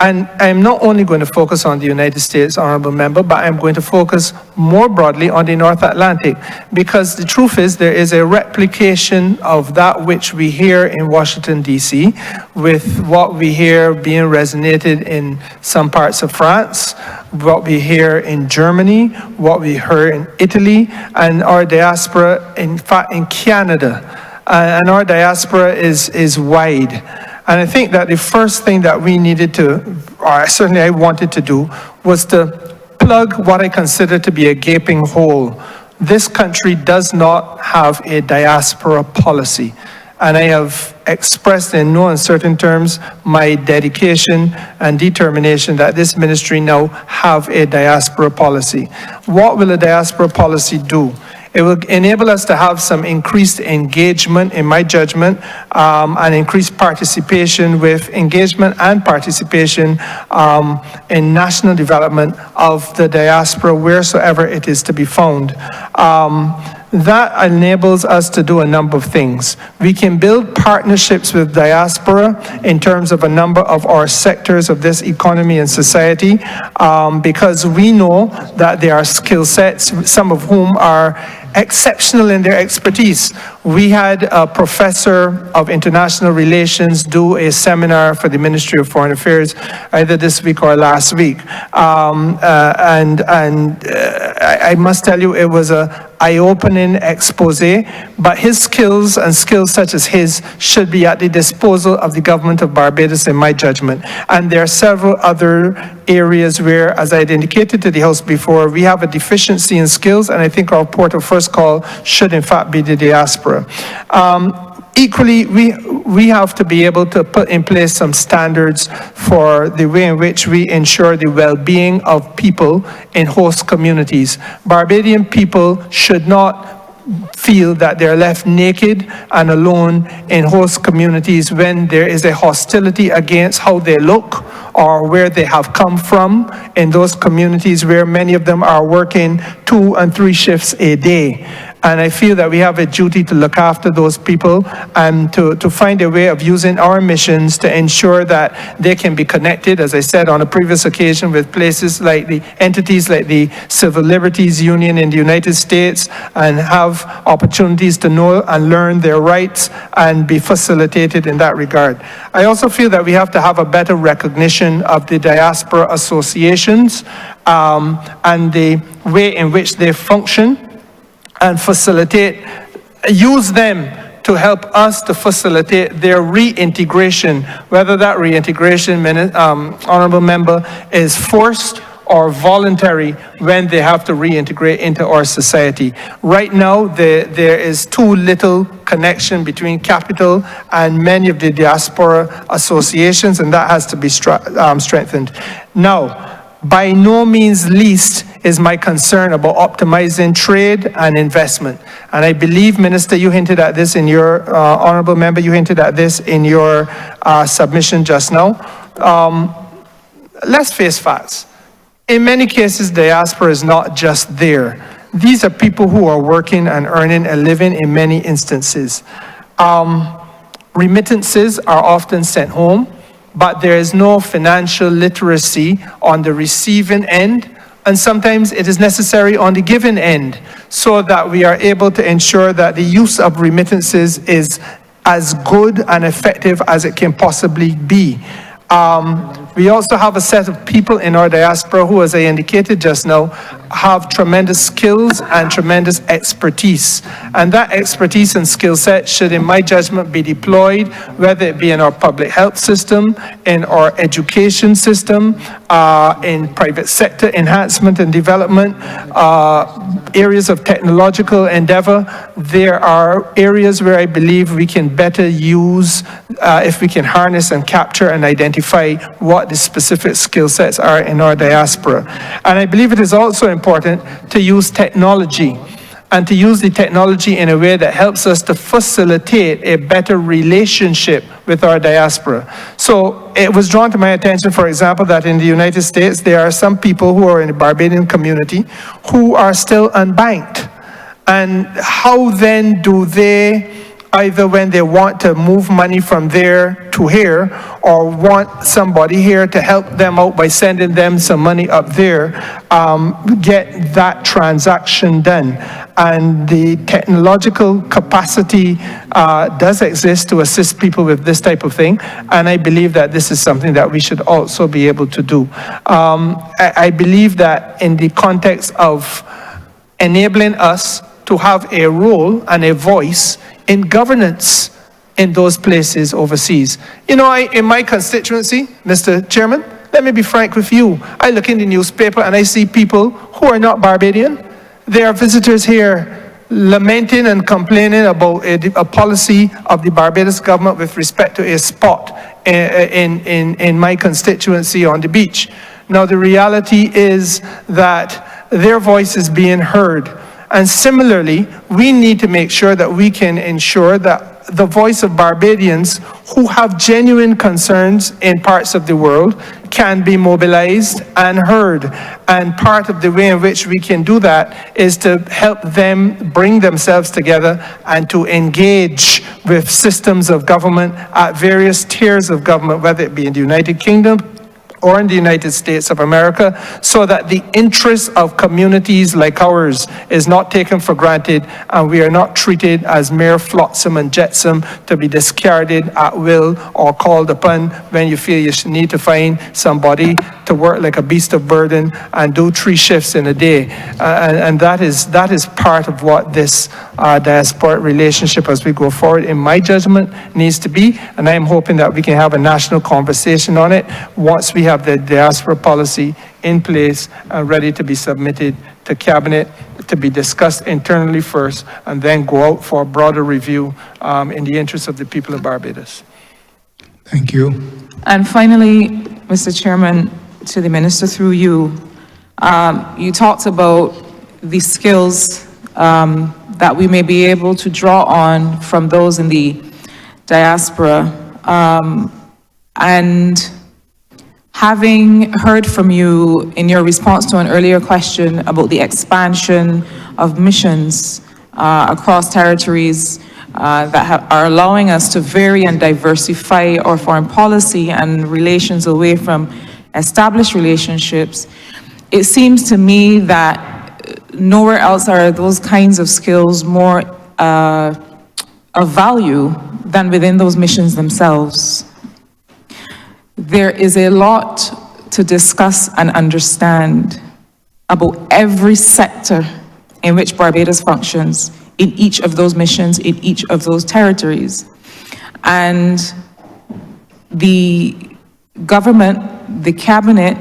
And I'm not only going to focus on the United States, Honourable Member, but I'm going to focus more broadly on the North Atlantic, because the truth is there is a replication of that which we hear in Washington, D.C., with what we hear being resonated in some parts of France, what we hear in Germany, what we hear in Italy, and our diaspora, in fact, in Canada. And our diaspora is wide. And I think that the first thing that we needed to, or certainly I wanted to do, was to plug what I consider to be a gaping hole. This country does not have a diaspora policy. And I have expressed in no uncertain terms my dedication and determination that this ministry now have a diaspora policy. What will a diaspora policy do? It will enable us to have some increased engagement, in my judgment, and increased participation with engagement and participation in national development of the diaspora, wheresoever it is to be found. That enables us to do a number of things. We can build partnerships with diaspora in terms of a number of our sectors of this economy and society, because we know that there are skill sets, some of whom are exceptional in their expertise. We had a professor of international relations do a seminar for the Ministry of Foreign Affairs either this week or last week. I must tell you, it was a eye-opening expose, but his skills and skills such as his should be at the disposal of the government of Barbados, in my judgment. And there are several other areas where, as I had indicated to the House before, we have a deficiency in skills, and I think our port of first call should in fact be the diaspora. Equally, we have to be able to put in place some standards for the way in which we ensure the well-being of people in host communities. Barbadian people should not feel that they're left naked and alone in host communities when there is a hostility against how they look or where they have come from in those communities where many of them are working 2 and 3 shifts a day. And I feel that we have a duty to look after those people and to find a way of using our missions to ensure that they can be connected, as I said on a previous occasion, with places like the entities like the Civil Liberties Union in the United States, and have opportunities to know and learn their rights and be facilitated in that regard. I also feel that we have to have a better recognition of the diaspora associations and the way in which they function, and use them to help us to facilitate their reintegration, whether that reintegration, Honourable Member, is forced or voluntary when they have to reintegrate into our society. Right now, there is too little connection between capital and many of the diaspora associations, and that has to be strengthened. Now, by no means least is my concern about optimizing trade and investment. And I believe, Minister, you hinted at this in your, Honourable Member, you hinted at this in your submission just now. Let's face facts. In many cases, diaspora is not just there. These are people who are working and earning a living in many instances. Remittances are often sent home, but there is no financial literacy on the receiving end, and sometimes it is necessary on the giving end, so that we are able to ensure that the use of remittances is as good and effective as it can possibly be. We also have a set of people in our diaspora who, as I indicated just now, have tremendous skills and tremendous expertise. And that expertise and skill set should, in my judgment, be deployed, whether it be in our public health system, in our education system, in private sector enhancement and development, areas of technological endeavor. There are areas where I believe we can better use, if we can harness and capture and identify what the specific skill sets are in our diaspora. And I believe it is also important to use technology, and to use the technology in a way that helps us to facilitate a better relationship with our diaspora. So it was drawn to my attention, for example, that in the United States, there are some people who are in the Barbadian community who are still unbanked. And how then do they, either when they want to move money from there to here, or want somebody here to help them out by sending them some money up there, get that transaction done? And the technological capacity does exist to assist people with this type of thing, and I believe that this is something that we should also be able to do. I believe that in the context of enabling us to have a role and a voice in governance in those places overseas. You know, in my constituency, Mr. Chairman, let me be frank with you. I look in the newspaper and I see people who are not Barbadian. There are visitors here lamenting and complaining about a policy of the Barbados government with respect to a spot in my constituency on the beach. Now, the reality is that their voice is being heard. And similarly, we need to make sure that we can ensure that the voice of Barbadians who have genuine concerns in parts of the world can be mobilized and heard. And part of the way in which we can do that is to help them bring themselves together and to engage with systems of government at various tiers of government, whether it be in the United Kingdom or in the United States of America, so that the interests of communities like ours is not taken for granted, and we are not treated as mere flotsam and jetsam to be discarded at will or called upon when you feel you should need to find somebody to work like a beast of burden and do 3 shifts in a day. And that is part of what this diaspora relationship as we go forward, in my judgment, needs to be. And I am hoping that we can have a national conversation on it once we have the diaspora policy in place and ready to be submitted to Cabinet, to be discussed internally first, and then go out for a broader review in the interest of the people of Barbados. Thank you. And finally, Mr. Chairman, to the Minister through you, you talked about the skills that we may be able to draw on from those in the diaspora. And having heard from you in your response to an earlier question about the expansion of missions across territories that are allowing us to vary and diversify our foreign policy and relations away from established relationships, it seems to me that nowhere else are those kinds of skills more of value than within those missions themselves. There is a lot to discuss and understand about every sector in which Barbados functions, in each of those missions, in each of those territories. And the government, the cabinet,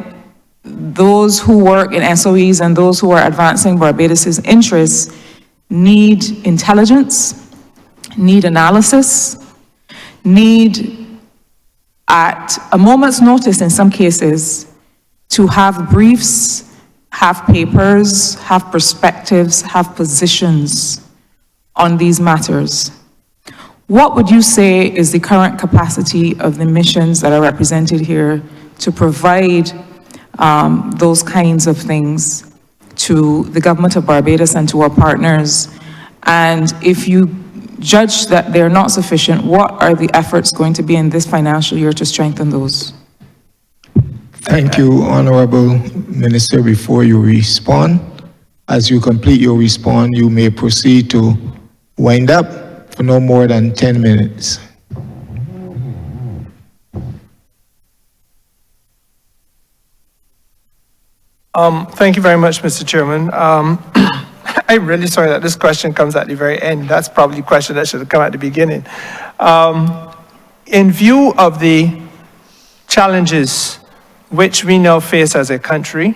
those who work in SOEs and those who are advancing Barbados's interests need intelligence, need analysis, need at a moment's notice in some cases to have briefs, have papers, have perspectives, have positions on these matters. What would you say is the current capacity of the missions that are represented here to provide those kinds of things to the government of Barbados and to our partners? And if you judge that they're not sufficient, what are the efforts going to be in this financial year to strengthen those? Thank you, Honourable Minister. Before you respond, as you complete your response, you may proceed to wind up for no more than 10 minutes. Thank you very much, Mr. Chairman. I'm really sorry that this question comes at the very end. That's probably a question that should have come at the beginning. In view of the challenges which we now face as a country,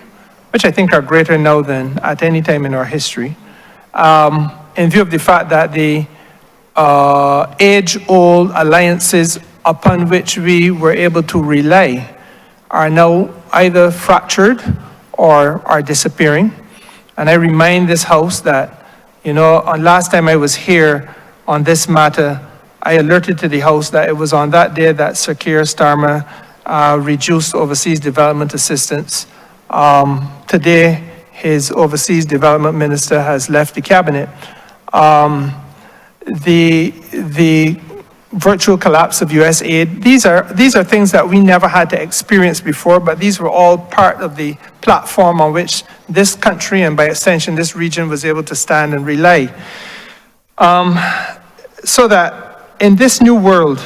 which I think are greater now than at any time in our history, in view of the fact that the age-old alliances upon which we were able to rely are now either fractured or are disappearing. And I remind this House that, last time I was here on this matter, I alerted to the House that it was on that day that Sir Keir Starmer reduced overseas development assistance. Today, his overseas development minister has left the cabinet. The virtual collapse of US aid, these are things that we never had to experience before, but these were all part of the platform on which this country and by extension this region was able to stand and rely. So that in this new world,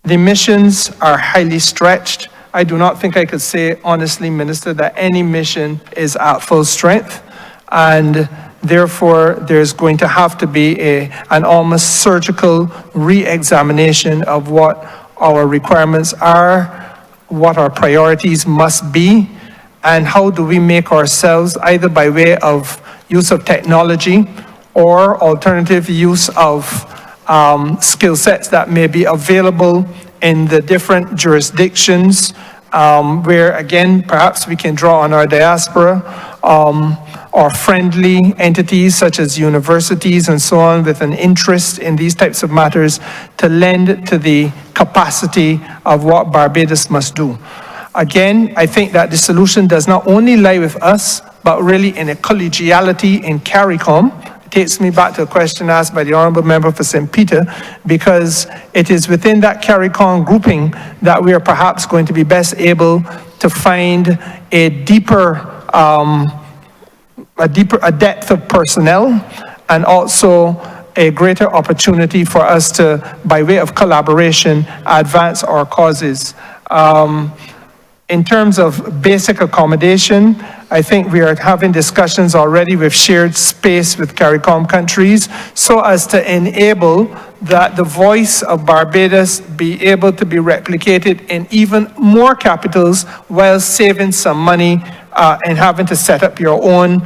the missions are highly stretched. I do not think I could say honestly, Minister, that any mission is at full strength, and therefore there's going to have to be an almost surgical re-examination of what our requirements are, what our priorities must be, and how do we make ourselves, either by way of use of technology or alternative use of skill sets that may be available in the different jurisdictions, where again, perhaps we can draw on our diaspora, or friendly entities such as universities and so on with an interest in these types of matters to lend to the capacity of what Barbados must do. Again, I think that the solution does not only lie with us, but really in a collegiality in CARICOM. It takes me back to a question asked by the Honourable Member for St. Peter, because it is within that CARICOM grouping that we are perhaps going to be best able to find a depth of personnel, and also a greater opportunity for us to, by way of collaboration, advance our causes. In terms of basic accommodation, I think we are having discussions already with shared space with CARICOM countries so as to enable that the voice of Barbados be able to be replicated in even more capitals while saving some money and having to set up your own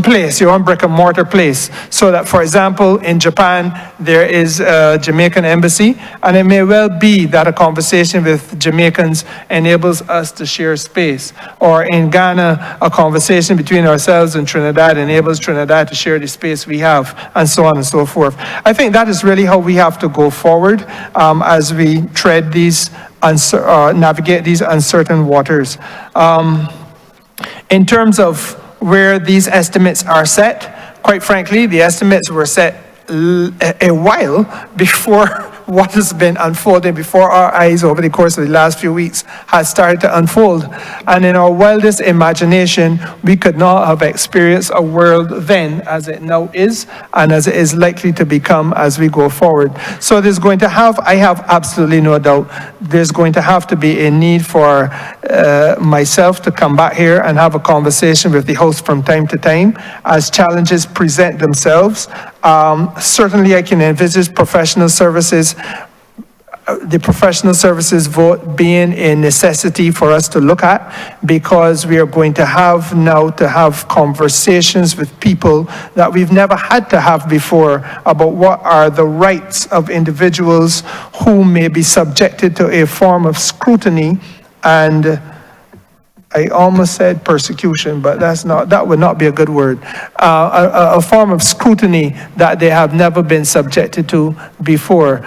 place, your own brick and mortar place. So that, for example, in Japan, there is a Jamaican embassy, and it may well be that a conversation with Jamaicans enables us to share space. Or in Ghana, a conversation between ourselves and Trinidad enables Trinidad to share the space we have, and so on and so forth. I think that is really how we have to go forward as we tread these, navigate these uncertain waters. In terms of where these estimates are set, quite frankly, the estimates were set a while before what has been unfolding before our eyes over the course of the last few weeks has started to unfold. And in our wildest imagination, we could not have experienced a world then as it now is, and as it is likely to become as we go forward. So there's going to have, I have absolutely no doubt, there's going to have to be a need for myself to come back here and have a conversation with the House from time to time as challenges present themselves. Certainly I can envisage professional services the professional services vote being a necessity for us to look at, because we are going to have now to have conversations with people that we've never had to have before about what are the rights of individuals who may be subjected to a form of scrutiny, and I almost said persecution, but that would not be a good word. A form of scrutiny that they have never been subjected to before.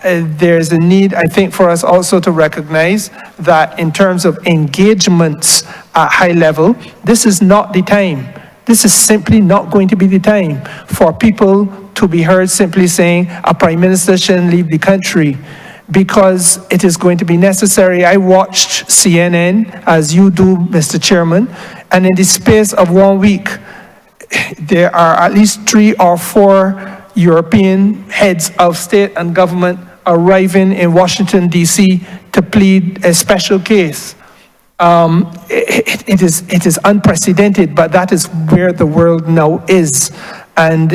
There's a need, I think, for us also to recognize that in terms of engagements at high level, this is not the time. This is simply not going to be the time for people to be heard simply saying a prime minister shouldn't leave the country, because it is going to be necessary. I watched CNN, as you do, Mr. Chairman, and in the space of 1 week, there are at least 3 or 4 European heads of state and government arriving in Washington, D.C. to plead a special case. It is unprecedented, but that is where the world now is. And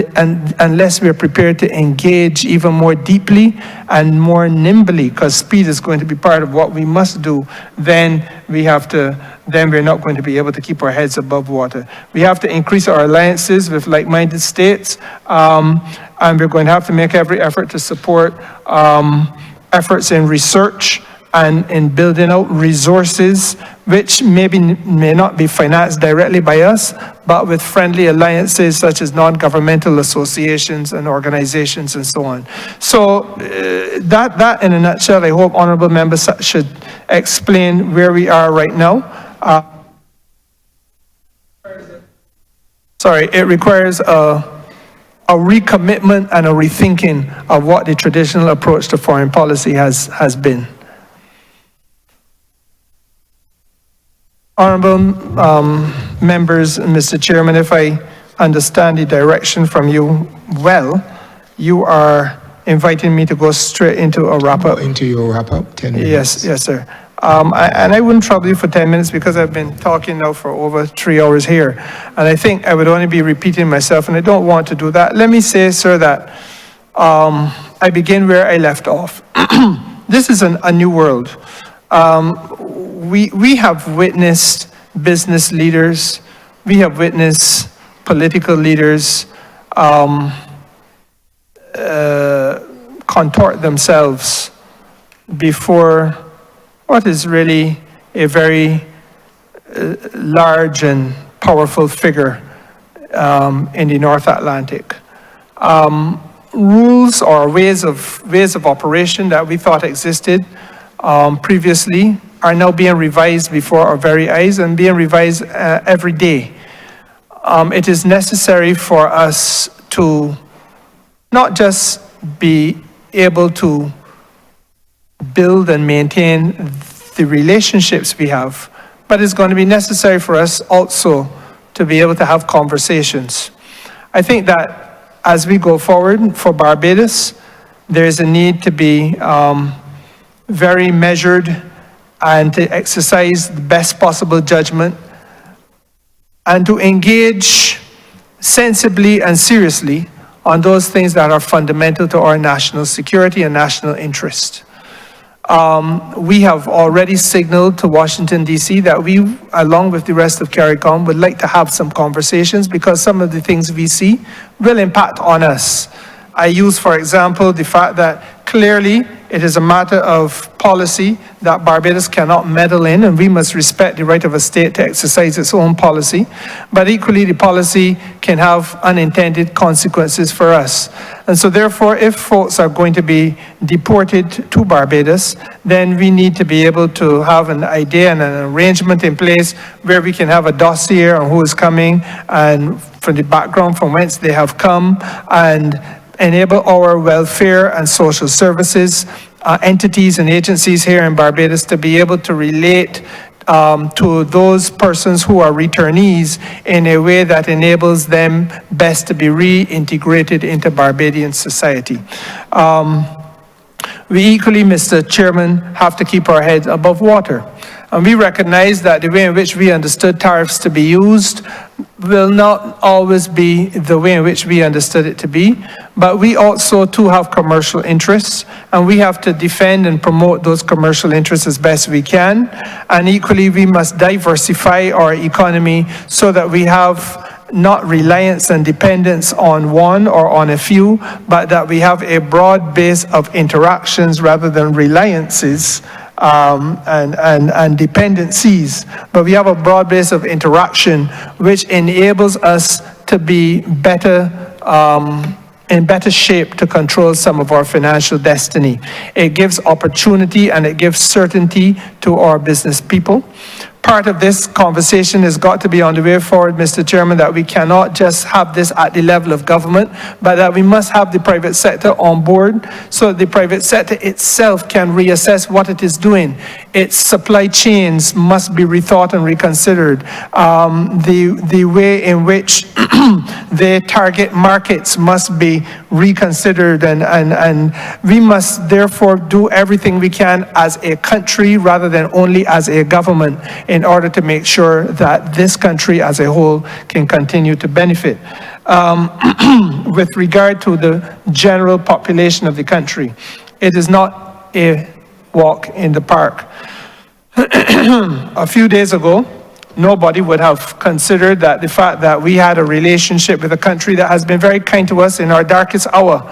unless we are prepared to engage even more deeply and more nimbly, because speed is going to be part of what we must do, then we're not going to be able to keep our heads above water. We have to increase our alliances with like-minded states, and we're going to have to make every effort to support efforts in research and in building out resources, which may not be financed directly by us, but with friendly alliances such as non-governmental associations and organizations and so on. So that in a nutshell, I hope honorable members should explain where we are right now. It requires a recommitment and a rethinking of what the traditional approach to foreign policy has been. Honorable members, Mr. Chairman, if I understand the direction from you well, you are inviting me to go straight into a wrap-up. Into your wrap-up, 10 minutes. Yes, sir. And I wouldn't trouble you for 10 minutes because I've been talking now for over 3 hours here. And I think I would only be repeating myself, and I don't want to do that. Let me say, sir, that I begin where I left off. This is a new world. We have witnessed business leaders, we have witnessed political leaders contort themselves before what is really a very large and powerful figure in the North Atlantic. Rules or ways of operation that we thought existed previously are now being revised before our very eyes and being revised every day. It is necessary for us to not just be able to build and maintain the relationships we have, but it's going to be necessary for us also to be able to have conversations. I think that as we go forward for Barbados, there is a need to be very measured and to exercise the best possible judgment and to engage sensibly and seriously on those things that are fundamental to our national security and national interest. We have already signaled to Washington, D.C. that we, along with the rest of CARICOM, would like to have some conversations because some of the things we see will impact on us. I use, for example, the fact that clearly it is a matter of policy that Barbados cannot meddle in, and we must respect the right of a state to exercise its own policy. But equally, the policy can have unintended consequences for us. And so therefore, if folks are going to be deported to Barbados, then we need to be able to have an idea and an arrangement in place where we can have a dossier on who is coming and from the background from whence they have come, and enable our welfare and social services entities and agencies here in Barbados to be able to relate to those persons who are returnees in a way that enables them best to be reintegrated into Barbadian society. We equally, Mr. Chairman, have to keep our heads above water. And we recognize that the way in which we understood tariffs to be used will not always be the way in which we understood it to be, but we also too have commercial interests, and we have to defend and promote those commercial interests as best we can. And equally, we must diversify our economy so that we have not reliance and dependence on one or on a few, but that we have a broad base of interactions rather than reliances and dependencies. But we have a broad base of interaction which enables us to be better, in better shape to control some of our financial destiny. It gives opportunity and it gives certainty to our business people. Part of this conversation has got to be on the way forward, Mr. Chairman, that we cannot just have this at the level of government, but that we must have the private sector on board so that the private sector itself can reassess what it is doing. Its supply chains must be rethought and reconsidered. The way in which they target markets must be reconsidered, and we must therefore do everything we can as a country rather than only as a government in order to make sure that this country as a whole can continue to benefit. With regard to the general population of the country, it is not a walk in the park. A few days ago, nobody would have considered that the fact that we had a relationship with a country that has been very kind to us in our darkest hour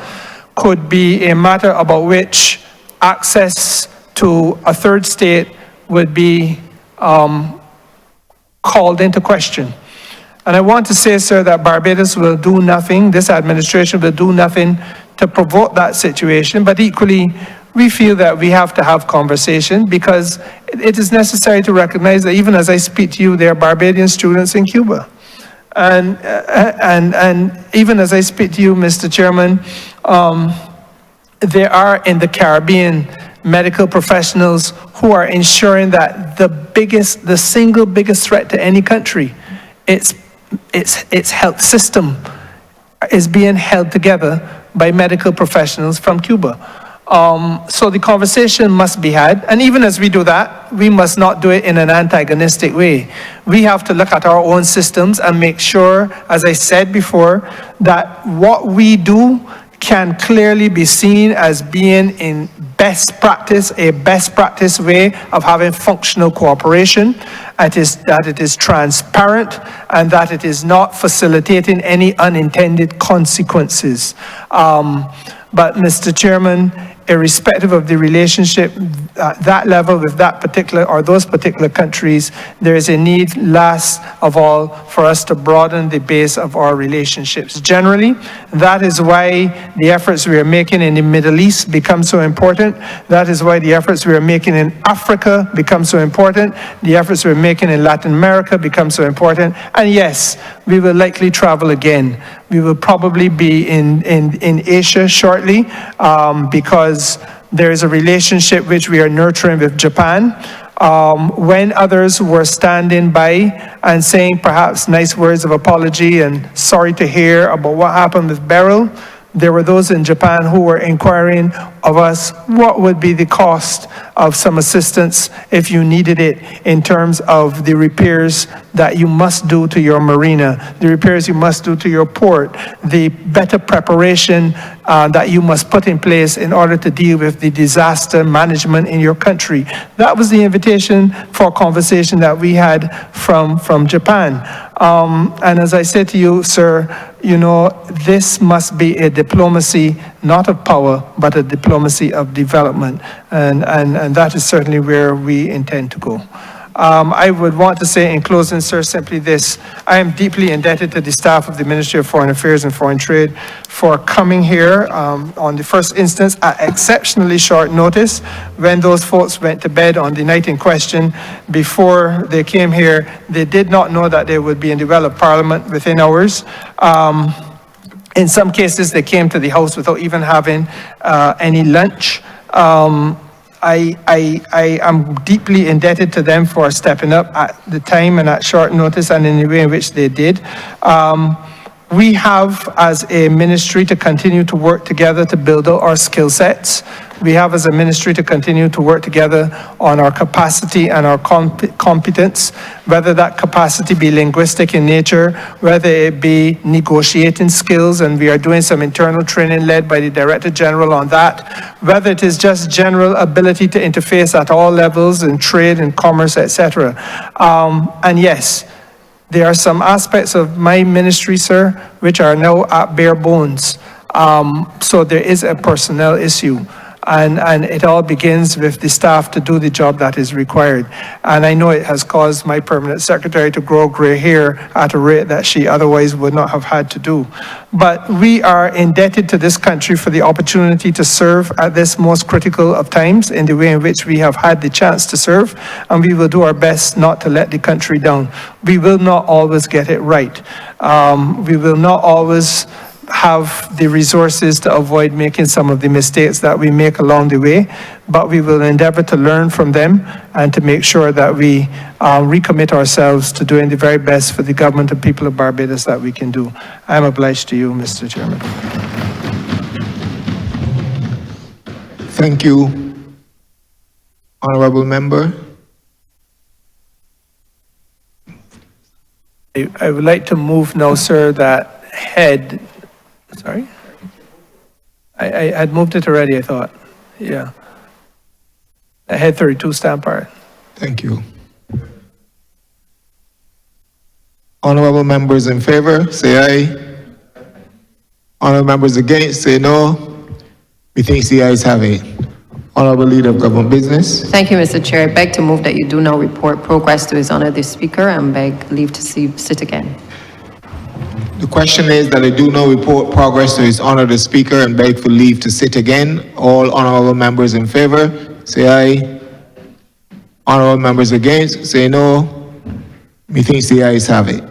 could be a matter about which access to a third state would be called into question. And I want to say, sir, that Barbados will do nothing, this administration will do nothing to provoke that situation, but equally, we feel that we have to have conversation because it is necessary to recognize that even as I speak to you, there are Barbadian students in Cuba. And even as I speak to you, Mr. Chairman, there are in the Caribbean medical professionals who are ensuring that the single biggest threat to any country, its health system is being held together by medical professionals from Cuba. So the conversation must be had, and even as we do that, we must not do it in an antagonistic way. We have to look at our own systems and make sure, as I said before, that what we do can clearly be seen as being in best practice, a best practice way of having functional cooperation, that it is transparent, and that it is not facilitating any unintended consequences. But Mr. Chairman, irrespective of the relationship at that level with that particular or those particular countries, there is a need, last of all, for us to broaden the base of our relationships. Generally, that is why the efforts we are making in the Middle East become so important. That is why the efforts we are making in Africa become so important. The efforts we're making in Latin America become so important. And yes, we will likely travel again. We will probably be in Asia shortly because there is a relationship which we are nurturing with Japan. When others were standing by and saying perhaps nice words of apology and sorry to hear about what happened with Beryl, there were those in Japan who were inquiring of us what would be the cost of some assistance if you needed it in terms of the repairs that you must do to your marina, the repairs you must do to your port, the better preparation that you must put in place in order to deal with the disaster management in your country. That was the invitation for conversation that we had from Japan. And as I said to you, sir, you know, this must be a diplomacy, not of power, but a diplomacy of development. And that is certainly where we intend to go. I would want to say in closing, sir, simply this. I am deeply indebted to the staff of the Ministry of Foreign Affairs and Foreign Trade for coming here on the first instance at exceptionally short notice when those folks went to bed on the night in question. Before they came here, they did not know that they would be in the well of Parliament within hours. In some cases, they came to the House without even having any lunch. I am deeply indebted to them for stepping up at the time and at short notice and in the way in which they did. We have, as a ministry, to continue to work together to build out our skill sets. We have, as a ministry, to continue to work together on our capacity and our competence, whether that capacity be linguistic in nature, whether it be negotiating skills, and we are doing some internal training led by the Director General on that, whether it is just general ability to interface at all levels in trade and commerce, etc. And yes, there are some aspects of my ministry, sir, which are now at bare bones. So there is a personnel issue. And it all begins with the staff to do the job that is required. And I know it has caused my permanent secretary to grow gray hair at a rate that she otherwise would not have had to do. But we are indebted to this country for the opportunity to serve at this most critical of times in the way in which we have had the chance to serve, and we will do our best not to let the country down. We will not always get it right. We will not always have the resources to avoid making some of the mistakes that we make along the way, but we will endeavor to learn from them and to make sure that we recommit ourselves to doing the very best for the government and people of Barbados that we can do. I am obliged to you, Mr. Chairman. Thank you, Honourable Member. I would like to move now, sir, that head. Sorry? I had moved it already, I thought. Yeah. Head 32, stamp part. Thank you. Honourable members in favor, say aye. Honourable members against, say no. Methinks the ayes have it. Honourable Leader of Government Business. Thank you, Mr. Chair. I beg to move that you do now report progress to His Honour the Speaker and beg leave to sit again. The question is that I do now report progress to His Honour the Speaker and beg for leave to sit again. All honourable members in favour, say aye. Honourable members against, say no. Methinks the ayes have it.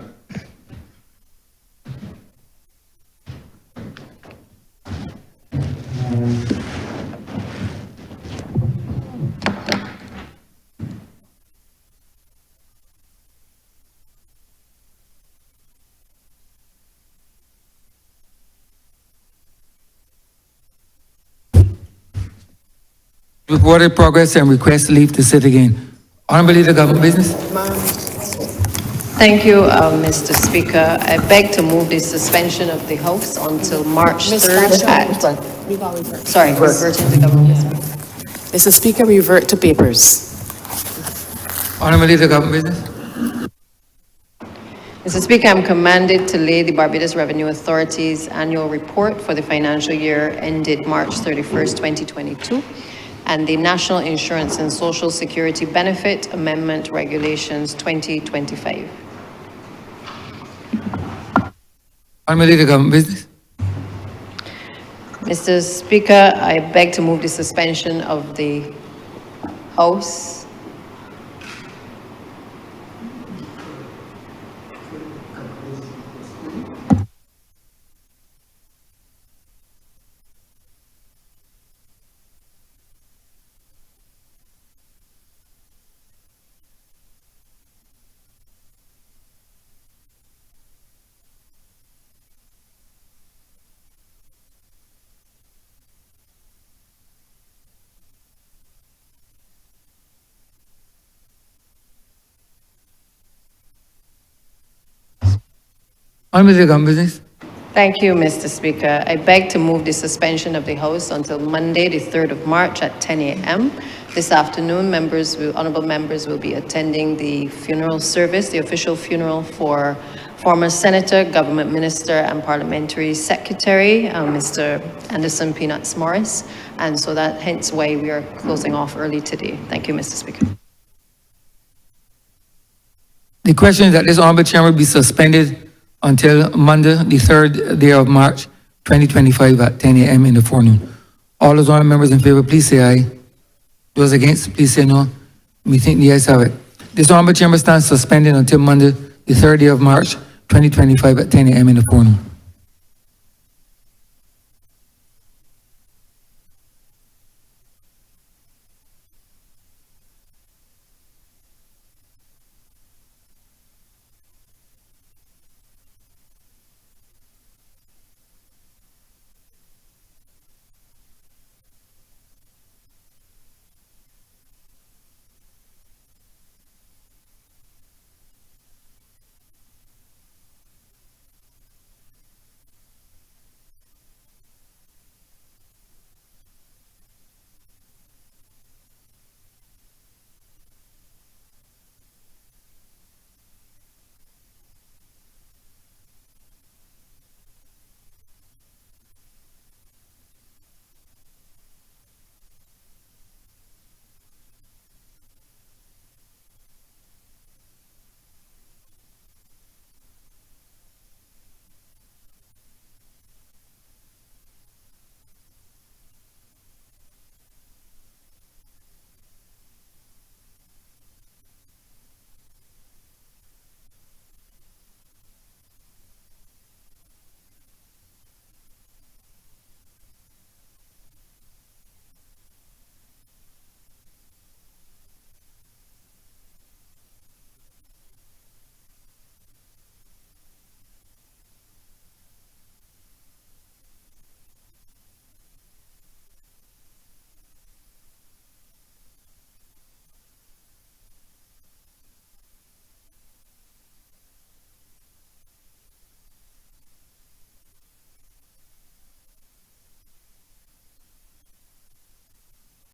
Reported progress and request leave to sit again. Honourable Leader of Government Business. Thank you, Mr. Speaker. I beg to move the suspension of the House until March 3rd at... Sorry, reverting to government business. Mr. Speaker, we revert to papers. Honourable Leader of Government Business. Mr. Speaker, I'm commanded to lay the Barbados Revenue Authority's annual report for the financial year ended March 31st, 2022, and the National Insurance and Social Security Benefit Amendment Regulations 2025. Honourable Leader of Government Business. Mr. Speaker, I beg to move the suspension of the House. Honourable Leader of Government Business. Thank you, Mr. Speaker. I beg to move the suspension of the House until Monday, the 3rd of March at 10 a.m. This afternoon, honourable members will be attending the funeral service, the official funeral for former Senator, Government Minister and Parliamentary Secretary, Mr. Anderson Peanuts Morris. And so that hence why we are closing off early today. Thank you, Mr. Speaker. The question is that this Honourable Chairman be suspended until Monday, the 3rd day of March, 2025 at 10 a.m. in the forenoon. All those honourable members in favour, please say aye. Those against, please say no. We think the ayes have it. This Honourable Chamber stands suspended until Monday, the 3rd day of March, 2025 at 10 a.m. in the forenoon.